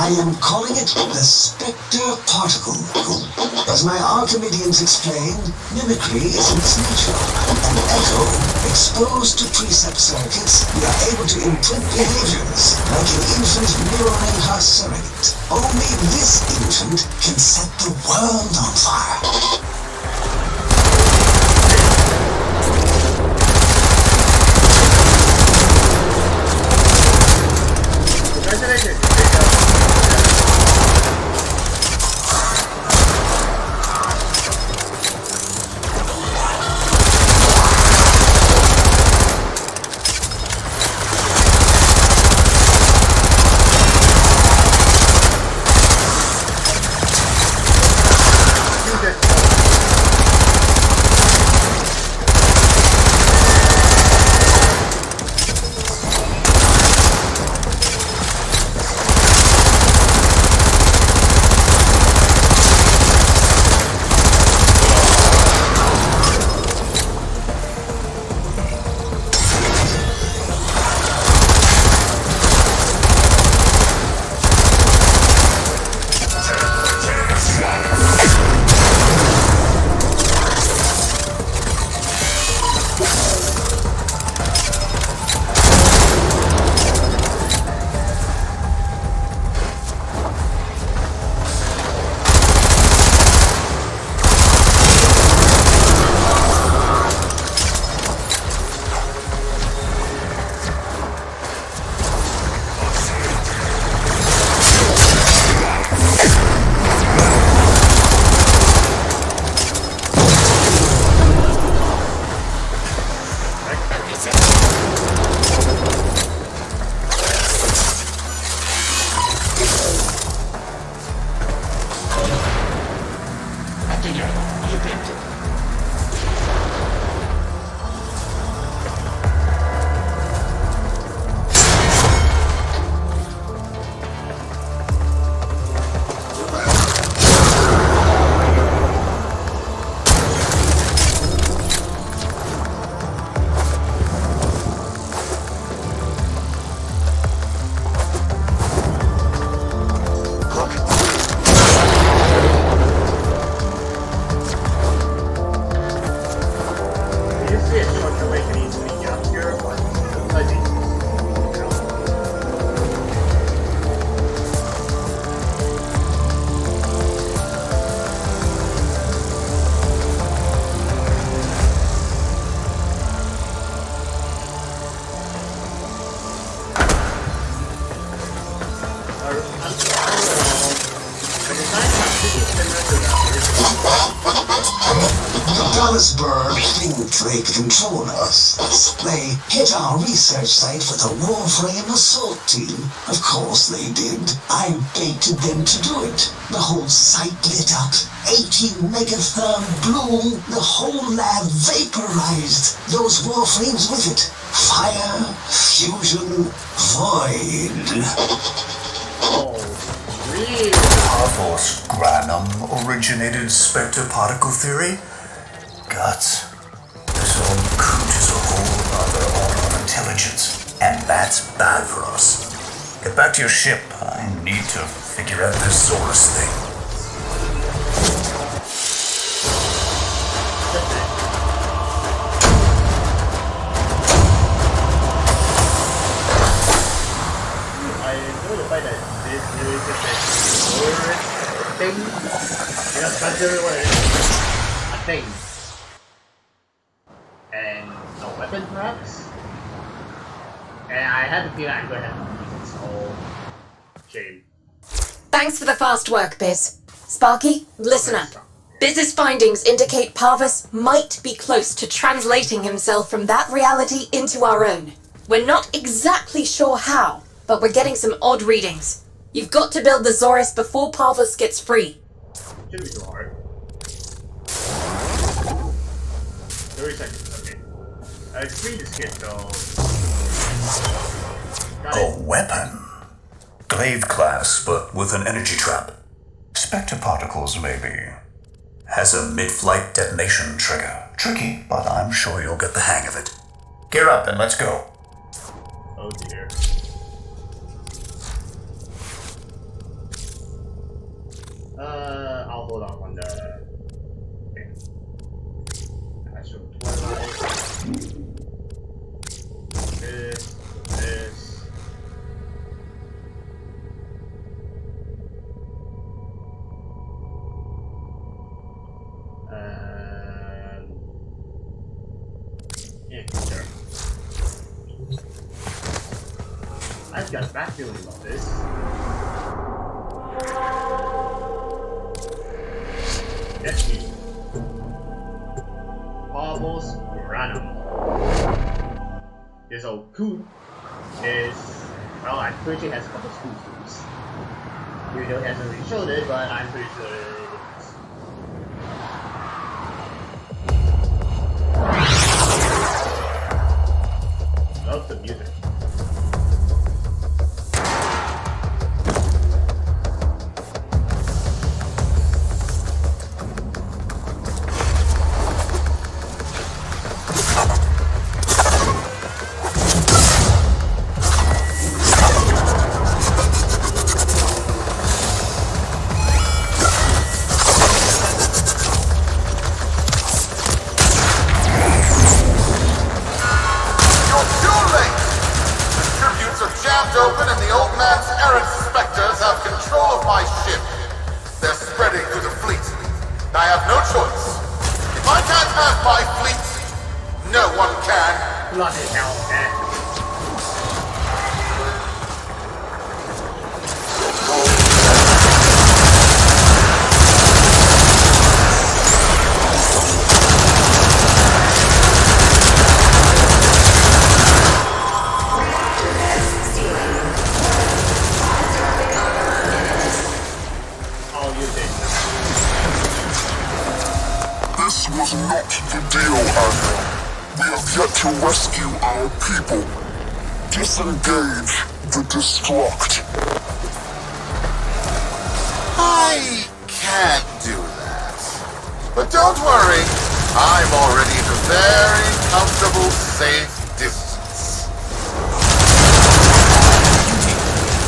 I am calling it the Spectre Particle. As my Archimedeans explained, mimicry is in its nature. An echo, exposed to precept circuits, we are able to imprint behaviors like an infant mirroring her surrogate. Only this infant can set the world on fire. Congratulations. Johannesburg think they control us. They hit our research site with a Warframe assault team. Of course they did. I baited them to do it. The whole site lit up. 18 megatherm bloom. The whole lab vaporized. Those Warframes with it. Fire, fusion, void. Oh, really? Parvos Granum originated Spectre particle theory? Guts. This old coot is a whole other order of intelligence, and that's bad for us. Get back to your ship. I need to figure out this Zorus thing. I know the fact that this is just a Zorus thing. You know, that's really what it is. A thing. And a weapon, perhaps? And I had the feeling I'm going to have to use this whole shame. Thanks for the fast work, Biz. Sparky, listen up. Biz's findings indicate Parvus might be close to translating himself from that reality into our own. We're not exactly sure how, but we're getting some odd readings. You've got to build the Zorus before Parvus gets free. Shouldn't be too hard. 30 seconds, okay. I free this kid, so... Got A it. weapon? Glaive class, but with an energy trap. Spectre particles, maybe. Has a mid-flight detonation trigger. Tricky, but I'm sure you'll get the hang of it. Gear up and let's go. Oh dear. I'll hold off on the... Okay. Astral Twilight. This. Yeah, sure. I've got a bad feeling about this. Yes, me. Parvos Granum. This old coot is, well, I'm pretty sure it has a couple school schools. Even though it hasn't really showed it, but I'm pretty sure it is. Love the music. Open and the old man's errant specters have control of my ship. They're spreading through the fleet. I have no choice. If I can't have my fleet, no one can. Bloody hell, man. This was not the deal, Anna. We have yet to rescue our people. Disengage the destruct. I can't do that. But don't worry, I'm already in a very comfortable, safe distance.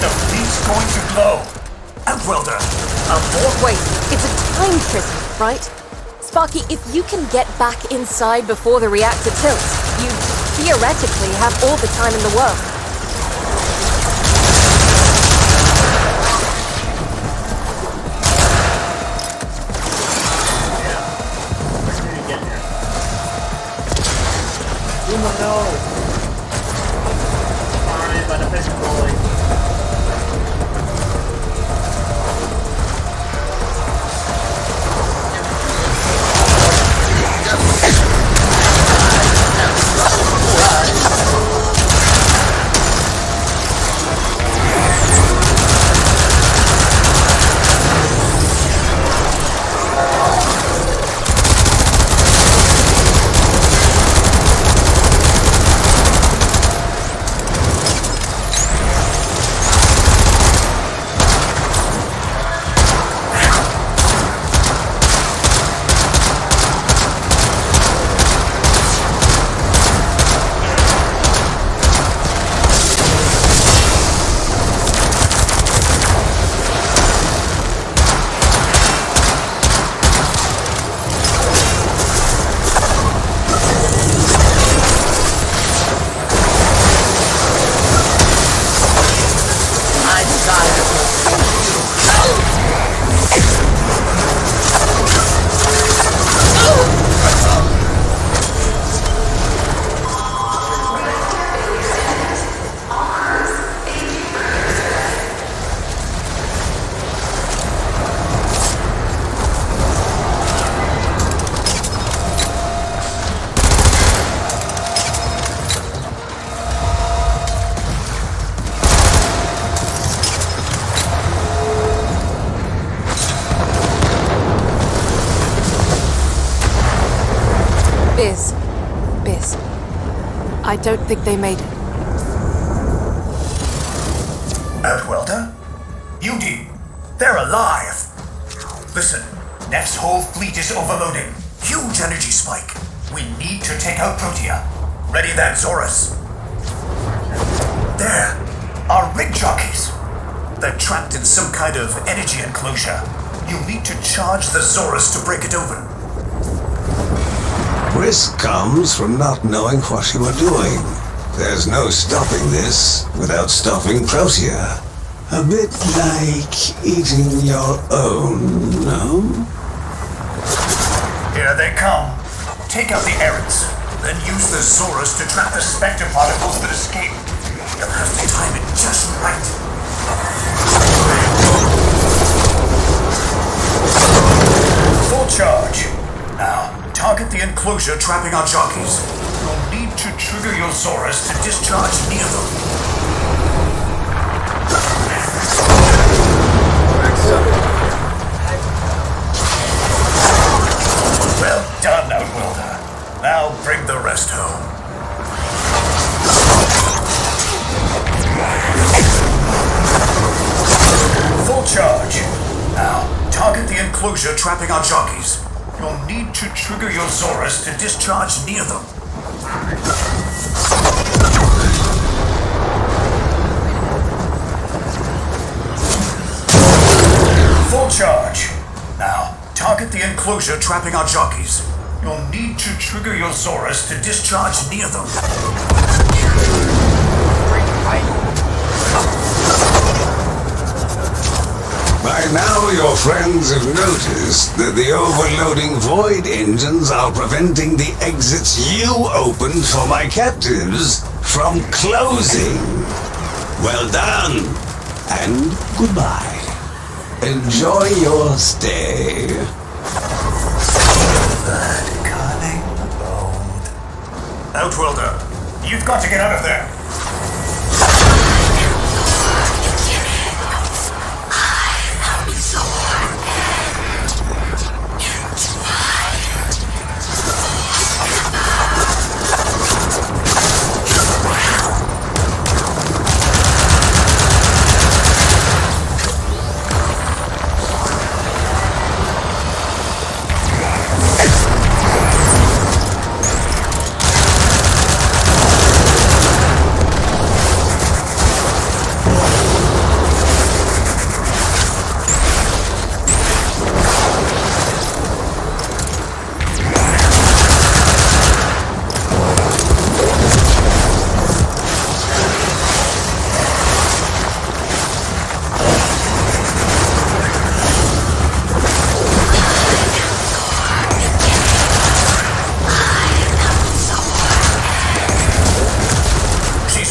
The fleet's going to blow. Outwelder, Wait, it's a time prison, right? Sparky, if you can get back inside before the reactor tilts, you theoretically have all the time in the world. Where did he get there? Uma, no! Fine, but the fish is rolling. Biz. I don't think they made it. Outwelder? UD, they're alive! Listen, Neff's whole fleet is overloading. Huge energy spike. We need to take out Protea. Ready that, Zorus. There, our rig jockeys. They're trapped in some kind of energy enclosure. You'll need to charge the Zorus to break it open. Risk comes from not knowing what you are doing. There's no stopping this without stopping Protea. A bit like eating your own, no? Here they come. Take out the errants, then use the Zorus to trap the Spectre particles that escape. You'll have to time it just right. Full charge. Now, target the enclosure trapping our jockeys. You'll need to trigger your Zorus to discharge near them. Well done, Outwelder. Now bring the rest home. Full charge. Now, target the enclosure trapping our jockeys. You'll need to trigger your Zorus to discharge near them. Full charge. Now, target the enclosure trapping our jockeys. You'll need to trigger your Zorus to discharge near them. By now your friends have noticed that the overloading void engines are preventing the exits you opened for my captives from closing. Well done, and goodbye. Enjoy your stay. That cunning abode. Outwelder, you've got to get out of there.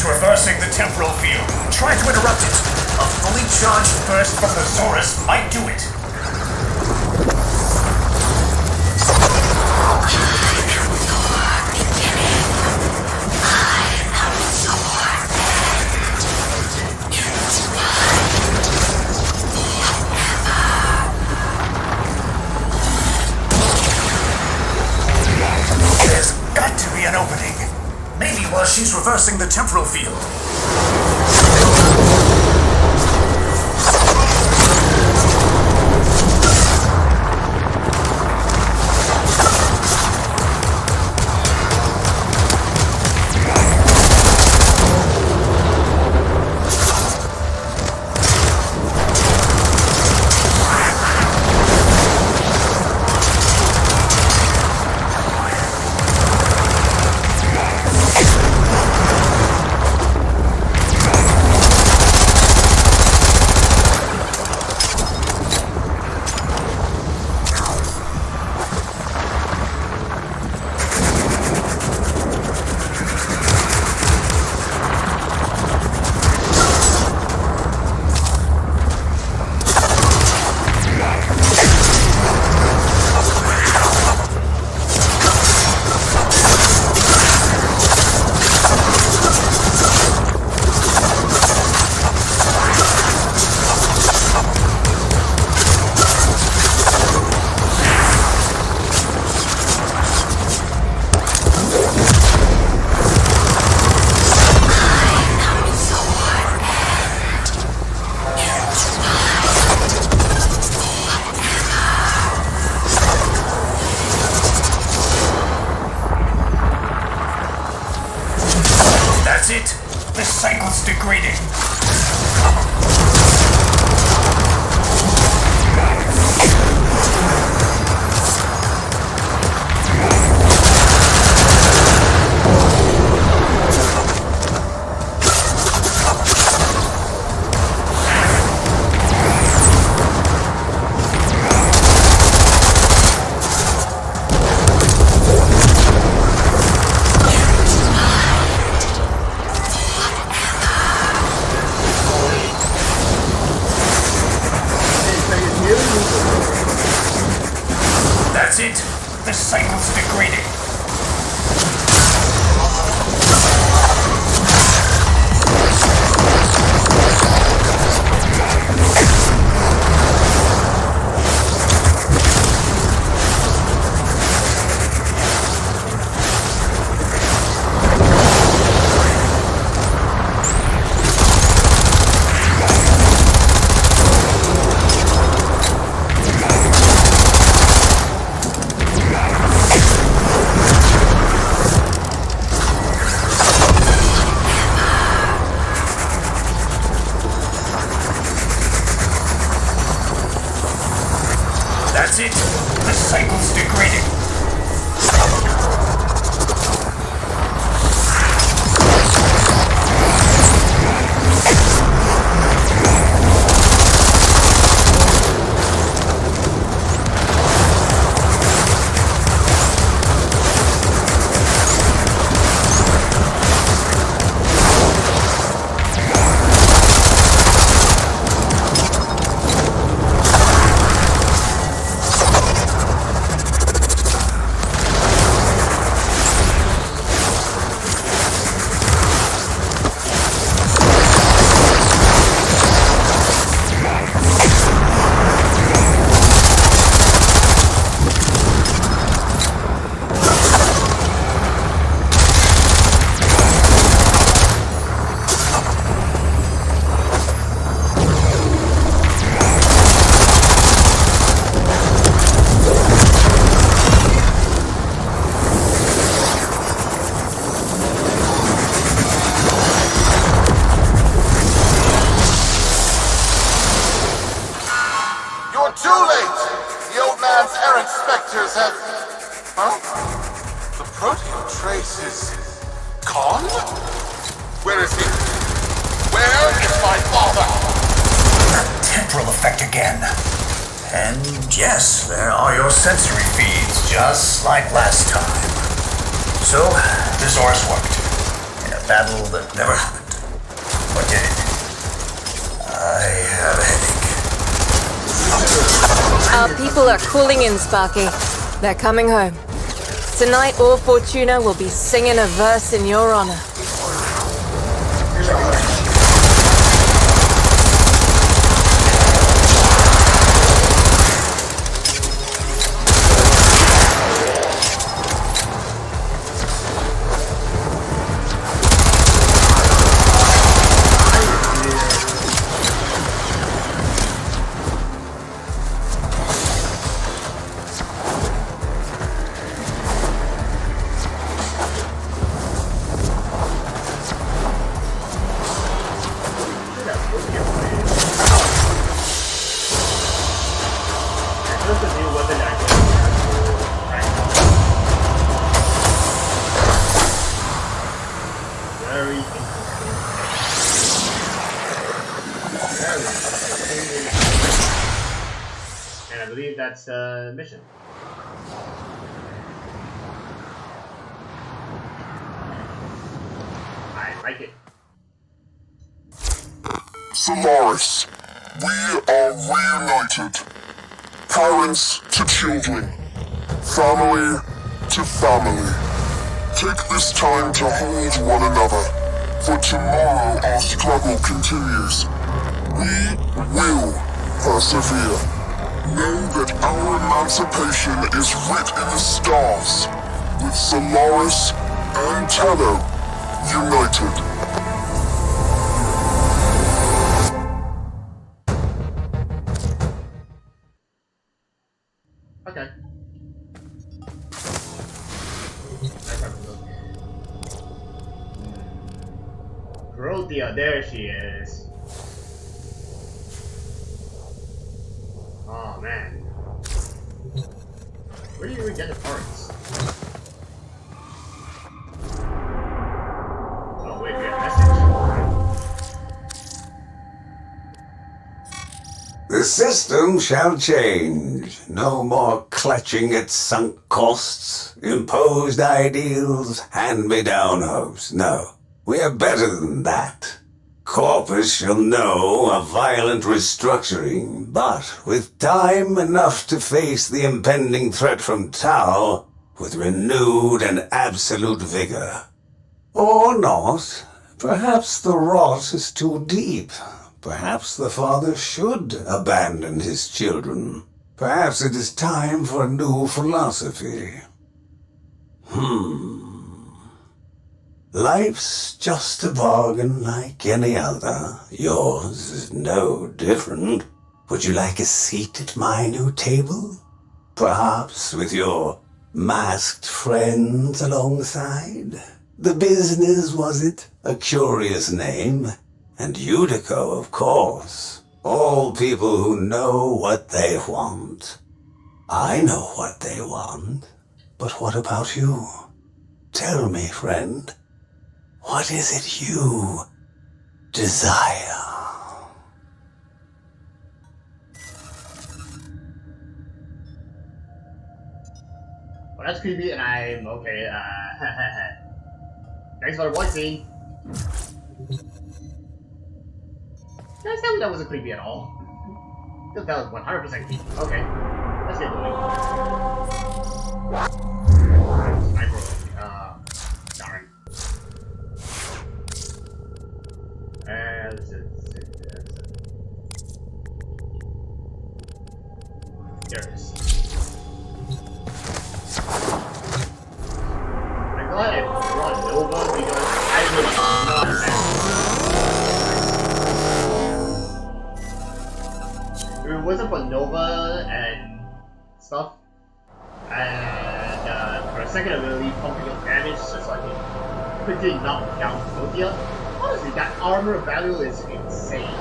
Reversing the temporal field. Try to interrupt it. A fully charged burst from the Zorus might do it. There's got to be an opening. Maybe while she's reversing the temporal field. cycle's degrading. That's it. The cycle's degrading. That's it. The cycle's degrading. You're too late! The old man's errant specters have... Huh? The protein trace is... gone? Where is he? Where is my father? Temporal effect again. And yes, there are your sensory feeds, just like last time. So, this Horus worked. In a battle that never happened. Or did it? I have a headache. Our people are calling in, Sparky. They're coming home. Tonight, all Fortuna will be singing a verse in your honor. And I believe that's the mission. I like it. Solaris, we are reunited. Parents to children. Family to family. Take this time to hold one another, for tomorrow our struggle continues. We will persevere. Know that our emancipation is writ in the stars, with Solaris and Tello united. Okay. Protea, there she is. Oh man. Where do you even get the parts? Oh wait, we have a message. The system shall change. No more clutching at sunk costs, imposed ideals, hand-me-down hopes. No, we are better than that. Corpus shall know a violent restructuring, but with time enough to face the impending threat from Tau with renewed and absolute vigor. Or not. Perhaps the rot is too deep. Perhaps the father should abandon his children. Perhaps it is time for a new philosophy. Life's just a bargain like any other. Yours is no different. Would you like a seat at my new table? Perhaps with your masked friends alongside? The business, was it? A curious name. And Unico, of course. All people who know what they want. I know what they want. But what about you? Tell me, friend. What is it you desire? Well, that's creepy, and I'm okay. Thanks for the voice scene. Did I say that wasn't creepy at all? I think that was 100% creepy. Okay, let's get going. Sniper. Darn. There it is. I'm glad I brought Nova because I would not have. If it wasn't for Nova and stuff, and for a second ability pumping up damage just like it quickly knocked down Protea, honestly that armor value is insane.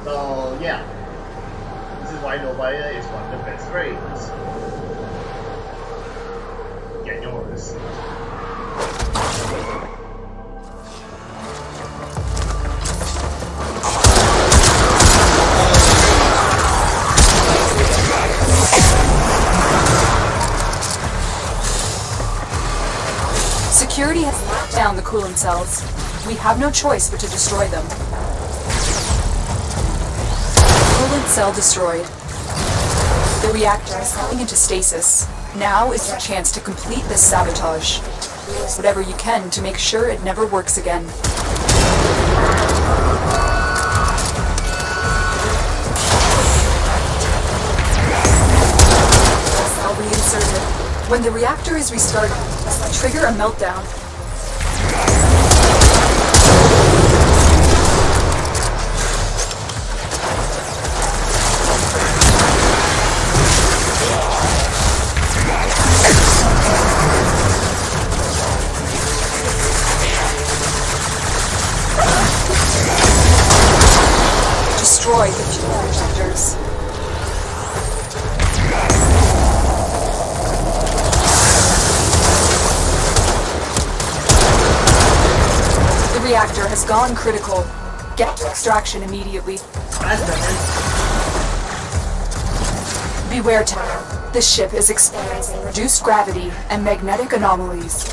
So yeah. This is why Nova is one of the best raids. Get yours. Security has locked down the coolant cells. We have no choice but to destroy them. Coolant cell destroyed. The reactor is falling into stasis. Now is your chance to complete this sabotage. Whatever you can to make sure it never works again. Cell reinserted. When the reactor is restarted, trigger a meltdown. Destroy the fuel injectors. The reactor has gone critical. Get to extraction immediately. Beware, Tower. This ship is experiencing reduced gravity and magnetic anomalies.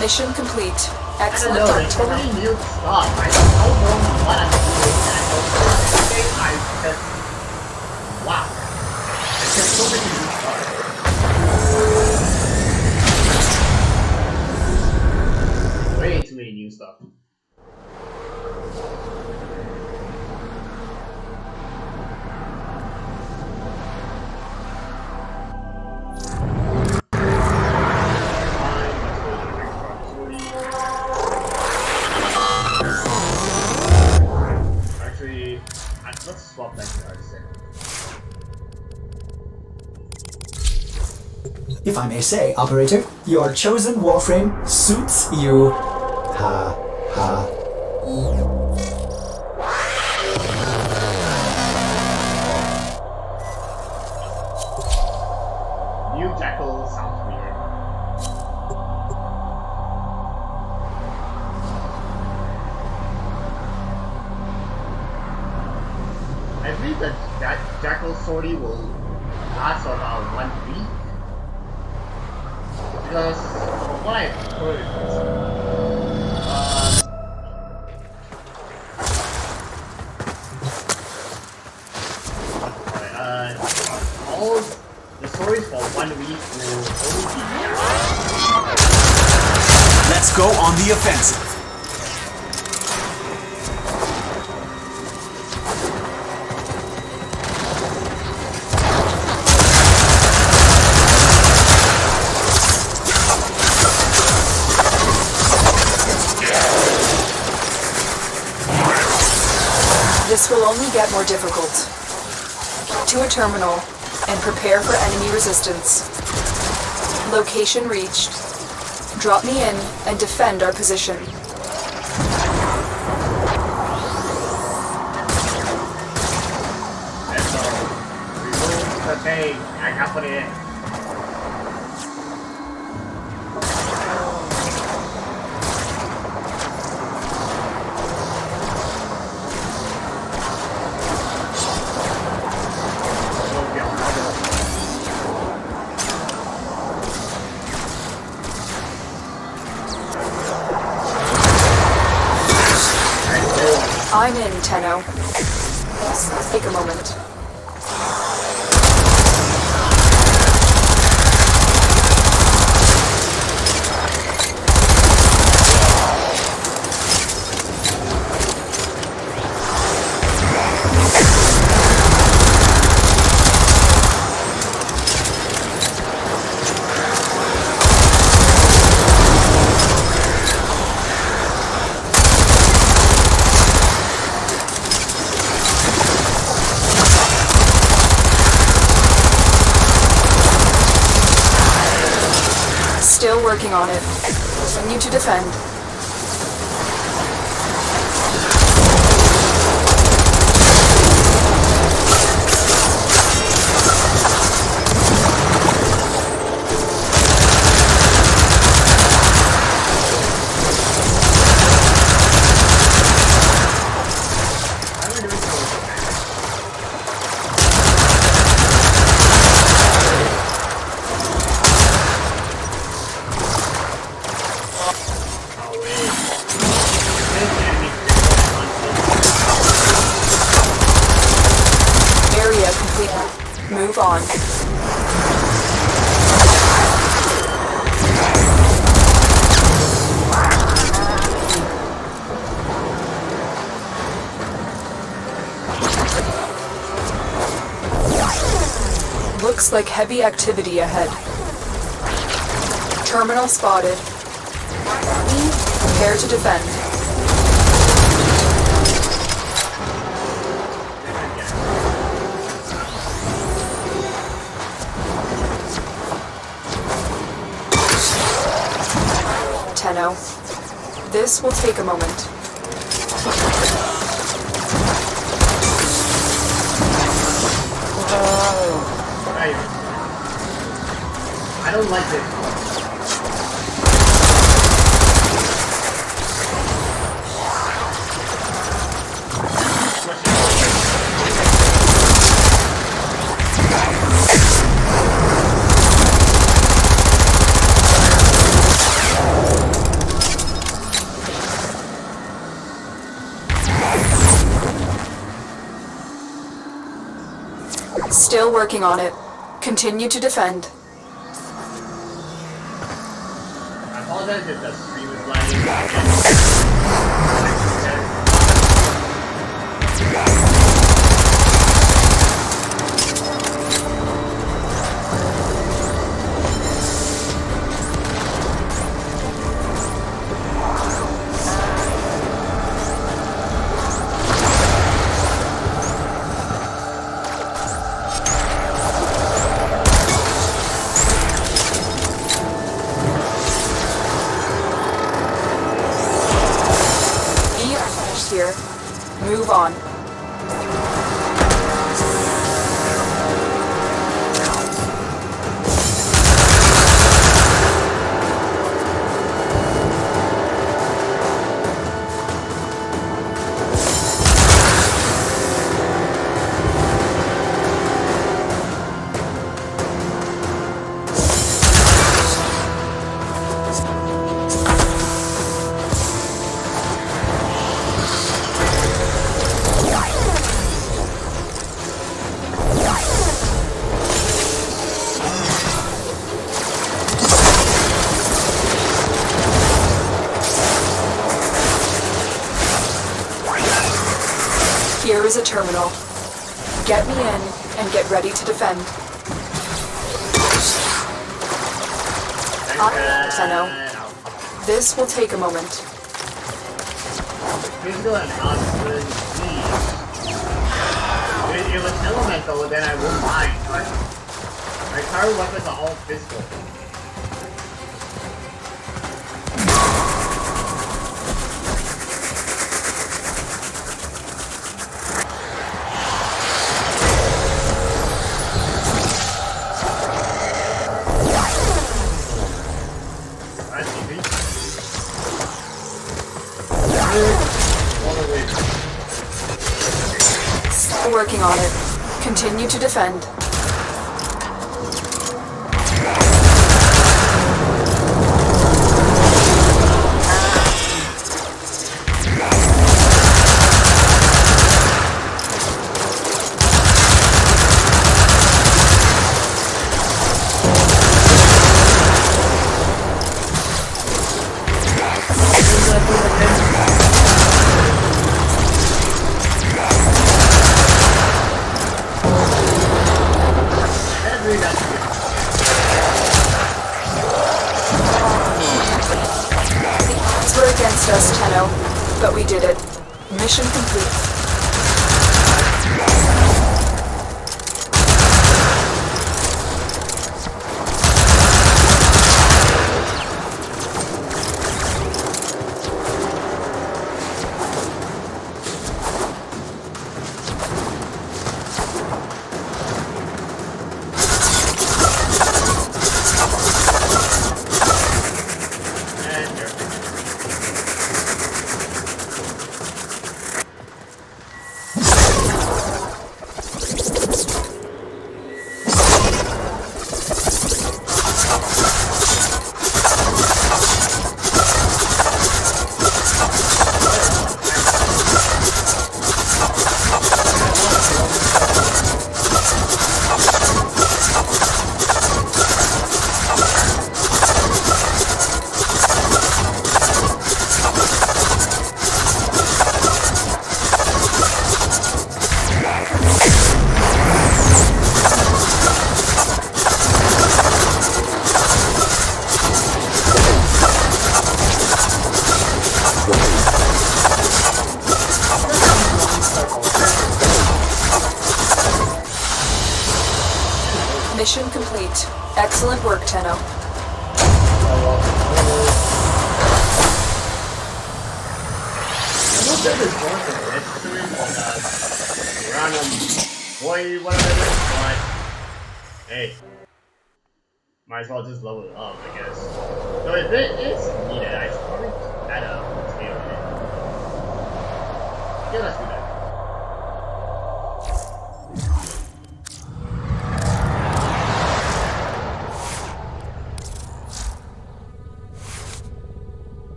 Mission complete. Excellent. I don't know, it's totally new stuff. I don't know what I'm doing, and I don't know anything. I just There's so many new stuff. Way too many new stuff. Actually, let's swap that to Artisan. If I may say, operator, your chosen Warframe suits you. Ha ha. New Jackal sounds weird. I believe that Jackal sortie will last about 1 week. Because from what I've heard, all the stories for 1 week will only be Let's go on the offensive. This will only get more difficult. To a terminal, and prepare for enemy resistance. Location reached. Drop me in and defend our position. Let's go. Remove the thing. I can put it in. I'm in, Tenno. Take a moment. Still working on it. Continue to defend. Move on. Looks like heavy activity ahead. Terminal spotted. Prepare to defend. Tenno. This will take a moment. I don't like this. Still working on it. Continue to defend. I apologize if the stream is lagging. We are finished here. Move on. Here is a terminal. Get me in and get ready to defend. Tenno. This will take a moment. Physical and non-physical. If it was elemental, then I wouldn't mind, but my power weapons are all physical. Working on it. Continue to defend. Against us, Tenno, but we did it. Mission complete. Mission complete. Excellent work, Tenno. Random boy, whatever it is, but hey, might as well just level it up, I guess. So if it is needed, I should probably add a scale in it. Yeah, let's do that.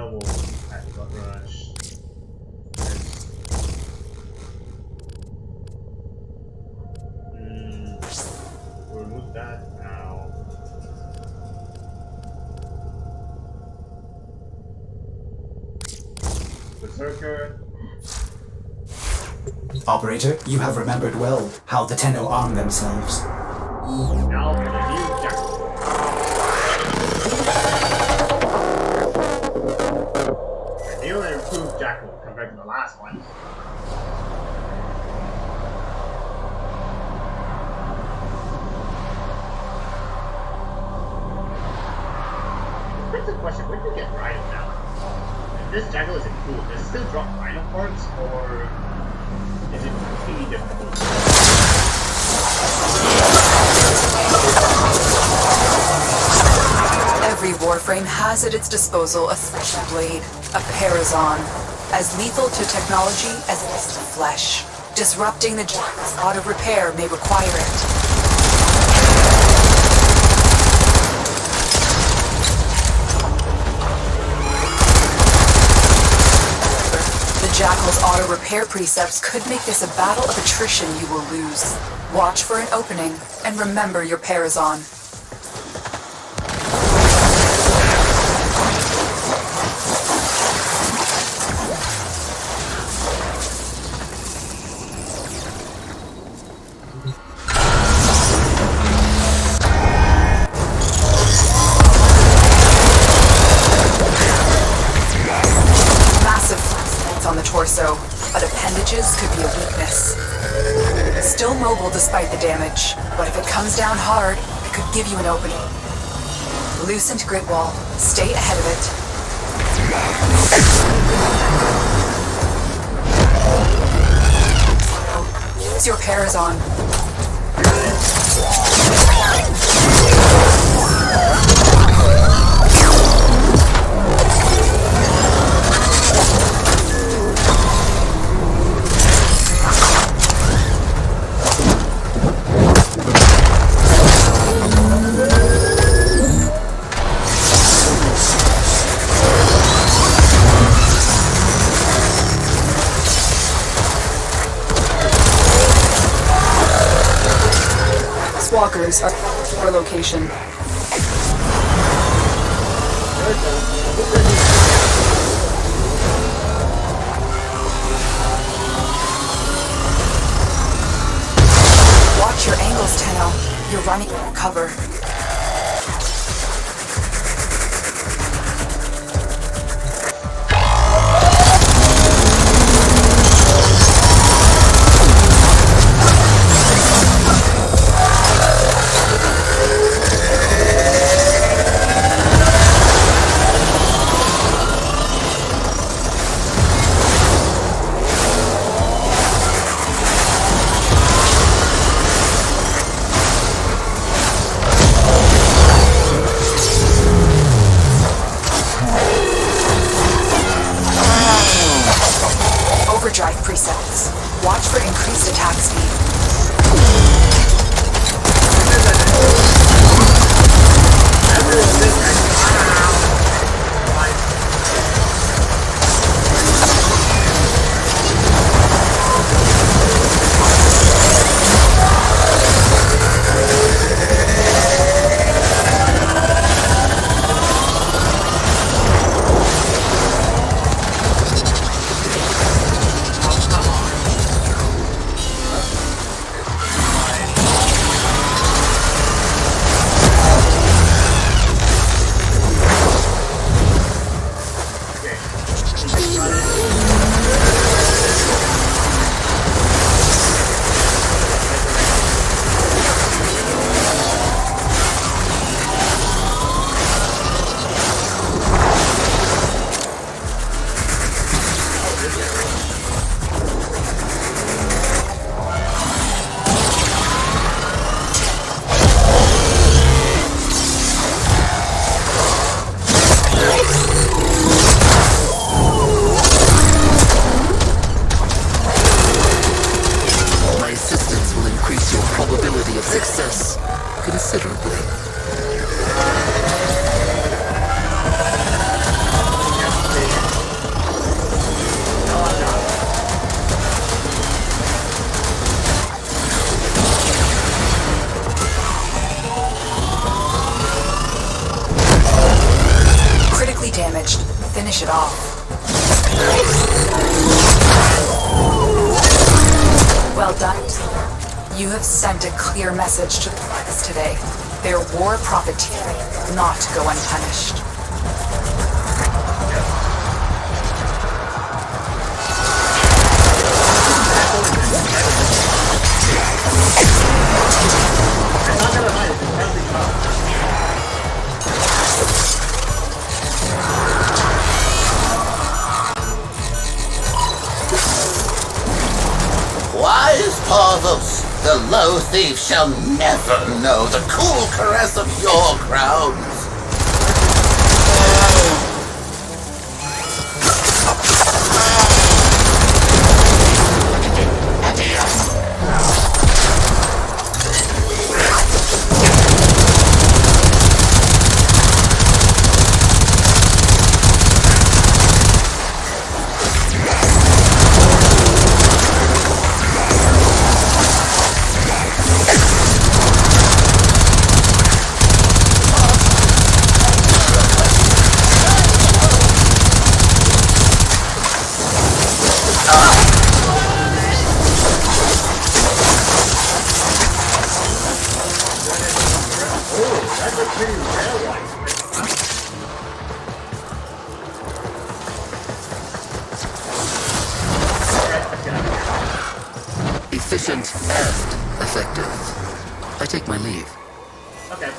We'll have to rush. that now. Berserker. Operator, you have remembered well how the Tenno arm themselves. Now for the new jackal. A new and improved jackal compared to the last one. Here's a question, when do you get rhino now? If this jackal is improved, does it still drop rhino parts, or is it completely different? Every Warframe has at its disposal a special blade, a Parazon, as lethal to technology as it is to flesh. Disrupting the jackal's auto-repair may require it. The Jackal's auto-repair precepts could make this a battle of attrition you will lose. Watch for an opening, and remember your Parazon. On the torso, but appendages could be a weakness. Still mobile despite the damage, but if it comes down hard, it could give you an opening. Loosened grid wall, stay ahead of it. Use your Parazon. Walkers are for location. Watch your angles, Tenno. You're running out of cover. Overdrive presets. Watch for increased attack speed. finish it off. Well done. You have sent a clear message to the Flex today. Their war profiteering will not go unpunished. Wise Parvus, the low thief shall never know the cool caress of your crowns. Efficient and effective. I take my leave. Okay.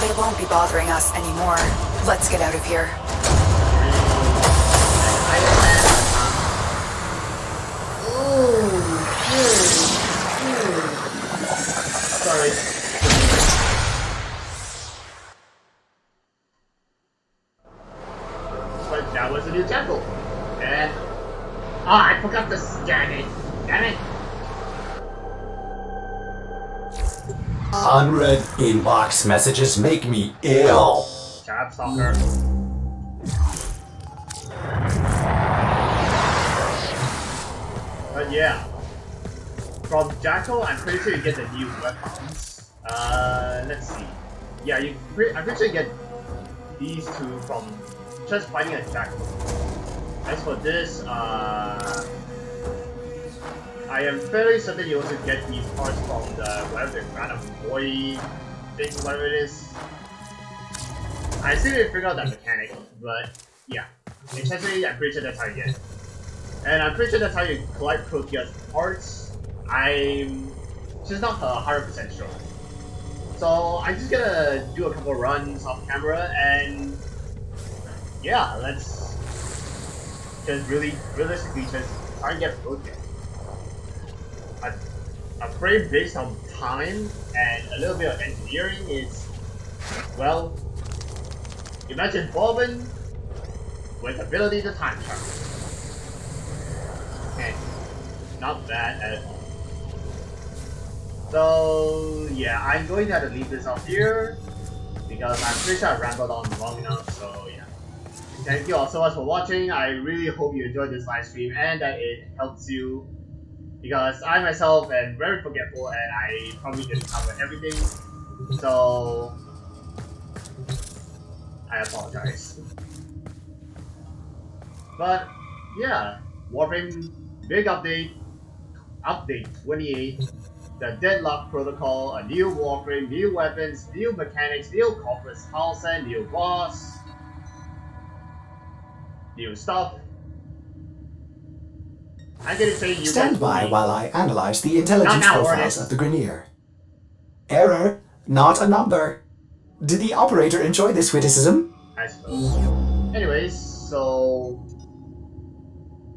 They won't be bothering us anymore. Let's get out of here. Sorry. But that was a new temple. And I forgot to scan it. Damn it. Unread inbox messages make me ill. Shut up, stalker. But yeah. From Jackal, I'm pretty sure you get the new weapons. Let's see. Yeah, I'm pretty sure you get these two from just fighting a Jackal. As for this, I am fairly certain you also get these parts from the whatever the random boy thing, whatever it is. I still didn't figure out that mechanic, but yeah. Essentially, I'm pretty sure that's how you get it. And I'm pretty sure that's how you collect Protea's parts. I'm just not 100% sure. So I'm just gonna do a couple runs off camera and yeah, let's just realistically just try and get Protea. I'm afraid based on time and a little bit of engineering is, well, imagine Bobbin with ability to time travel. Okay, not bad at all. So yeah, I'm going to have to leave this off here because I'm pretty sure I rambled on long enough, so yeah. Thank you all so much for watching. I really hope you enjoyed this live stream and that it helps you, because I myself am very forgetful and I probably didn't cover everything, so I apologize. But yeah, Warframe big update 28, the Deadlock Protocol, a new Warframe, new weapons, new mechanics, new corpus Halsen, new boss, new stuff. I'm gonna say you Stand by while I analyze the intelligence profiles of the Grineer. Error, not a number. Did the operator enjoy this witticism? I suppose. Anyways, so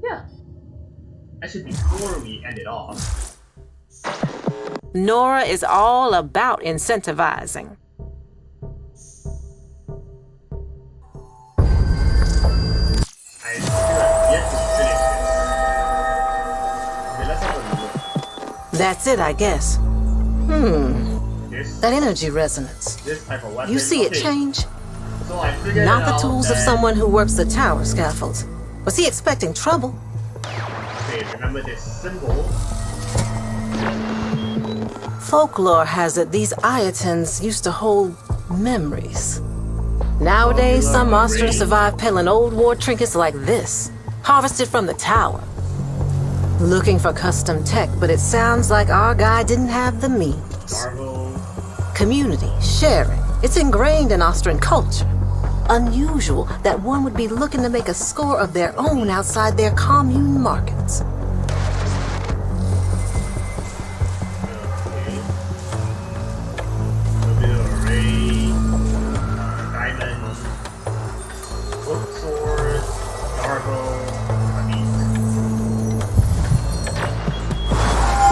yeah. Actually, before we end it off, Nora is all about incentivizing. I still have yet to finish this. Okay, let's have a look. That's it, I guess. This, That energy resonance. this type of weapon. You see it okay. change? So I figured Not the out tools of that- someone who works the tower scaffolds. Was he expecting trouble? Okay, remember this symbol. Folklore has it these Iotans used to hold memories. Nowadays, some monsters survive peddling old war trinkets like this, harvested from the tower. Looking for custom tech, but it sounds like our guy didn't have the means. Community, sharing, it's ingrained in Austrian culture. Unusual that one would be looking to make a score of their own outside their commune markets.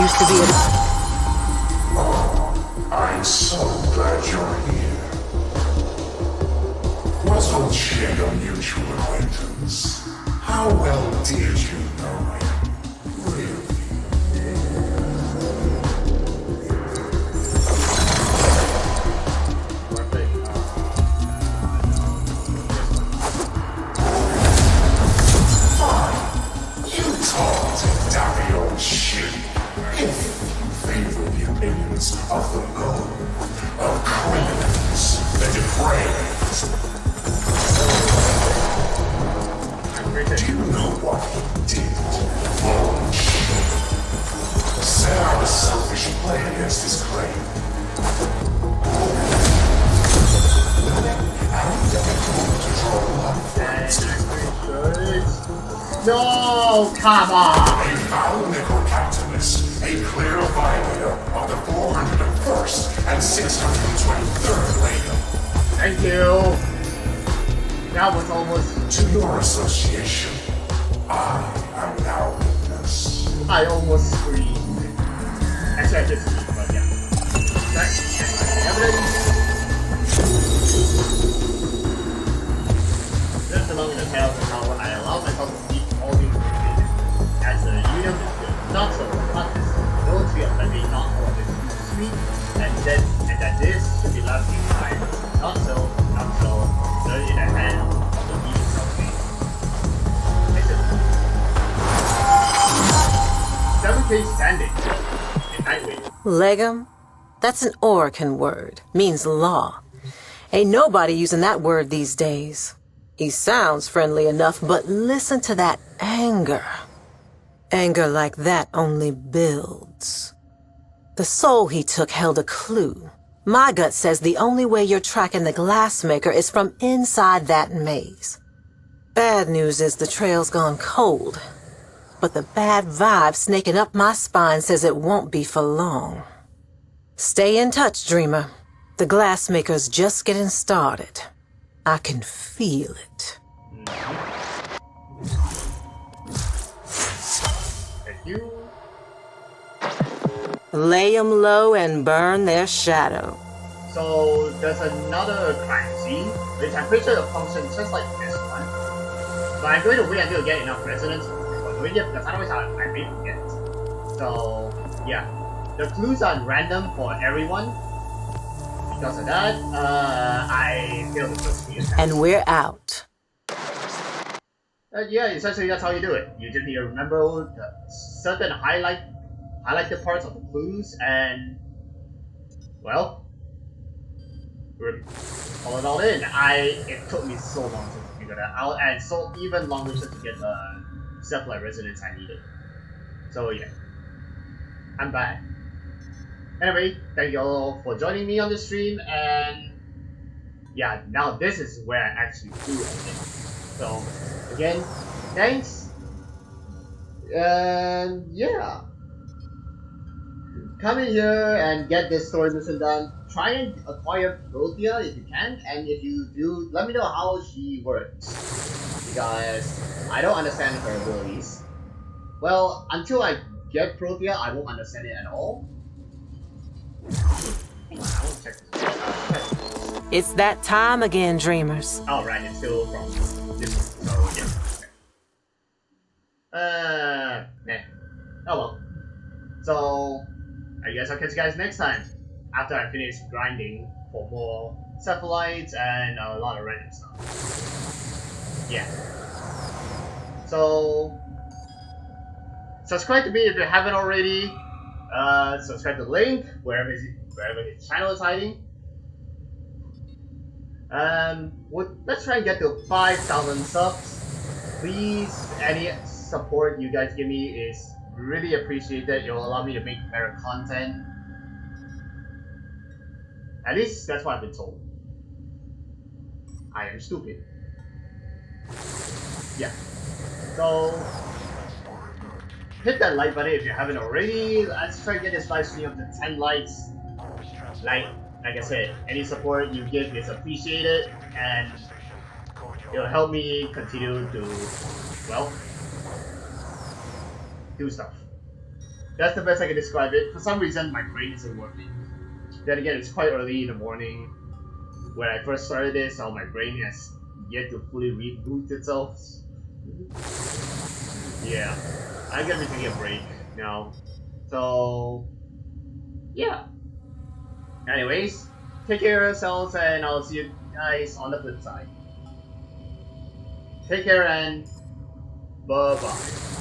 Used to be a... I'm so glad you're here. Was Olshay a mutual acquaintance? How well did you know him? Really? Fine. You talk to Daddy Olshay. If you favor the opinions of the low, of criminals, the depraved. Do you know what he did? Set out a selfish play against his claim. No, come on! A foul necrocapitulist, a clear violator of the 401st and 623rd Legion. Thank you. That was almost... To your association, I am now witness. I almost screamed. Actually, I just screamed, but yeah. Evidence. Just along the tales of how I allowed myself to keep all the information as a union is not so much. Don't feel that they not all of this to me, and that this should be left behind. Not so, they're in the hands of the means of me. 7K standing in Nightwing. Legum? That's an Orokin word. Means law. Ain't nobody using that word these days. He sounds friendly enough, but listen to that anger. Anger like that only builds. The soul he took held a clue. My gut says the only way you're tracking the glassmaker is from inside that maze. Bad news is the trail's gone cold. But the bad vibe snaking up my spine says it won't be for long. Stay in touch, Dreamer. The glassmaker's just getting started. I can feel it. Thank you. Lay 'em low and burn their shadow. So there's another crime scene, which I'm pretty sure it functions just like this one. But I'm going to wait until we get enough residents before doing it, because otherwise I may forget. So yeah, the clues are random for everyone. Because of that, I failed the first few. And we're out. Yeah, essentially that's how you do it. You just need to remember the certain highlighted parts of the clues, and well, pull it all in. It took me so long to figure that out, and so even longer just to get the satellite resonance I needed. So yeah, I'm back. Anyway, thank you all for joining me on the stream, and yeah, now this is where I actually do everything. So again, thanks, and yeah, come in here and get this story mission done. Try and acquire Protea if you can, and if you do, let me know how she works, because I don't understand her abilities. Well, until I get Protea, I won't understand it at all. It's that time again, dreamers. Oh, right, it's still from this one, so yeah. Oh well. So, I guess I'll catch you guys next time, after I finish grinding for more satellites and a lot of random stuff. Yeah. So, subscribe to me if you haven't already. Subscribe to Link, wherever his channel is hiding. Let's try and get to 5,000 subs. Please, any support you guys give me is really appreciated. It will allow me to make better content. At least that's what I've been told. I am stupid. Yeah. So hit that like button if you haven't already. Let's try to get this live stream up to 10 likes. Like I said, any support you give is appreciated, and it'll help me continue to, well, do stuff. That's the best I can describe it. For some reason, my brain isn't working. Then again, it's quite early in the morning. When I first started this, so my brain has yet to fully reboot itself. Yeah, I'm gonna be taking a break now. So, yeah. Anyways, take care of yourselves, and I'll see you guys on the flip side. Take care and bye-bye.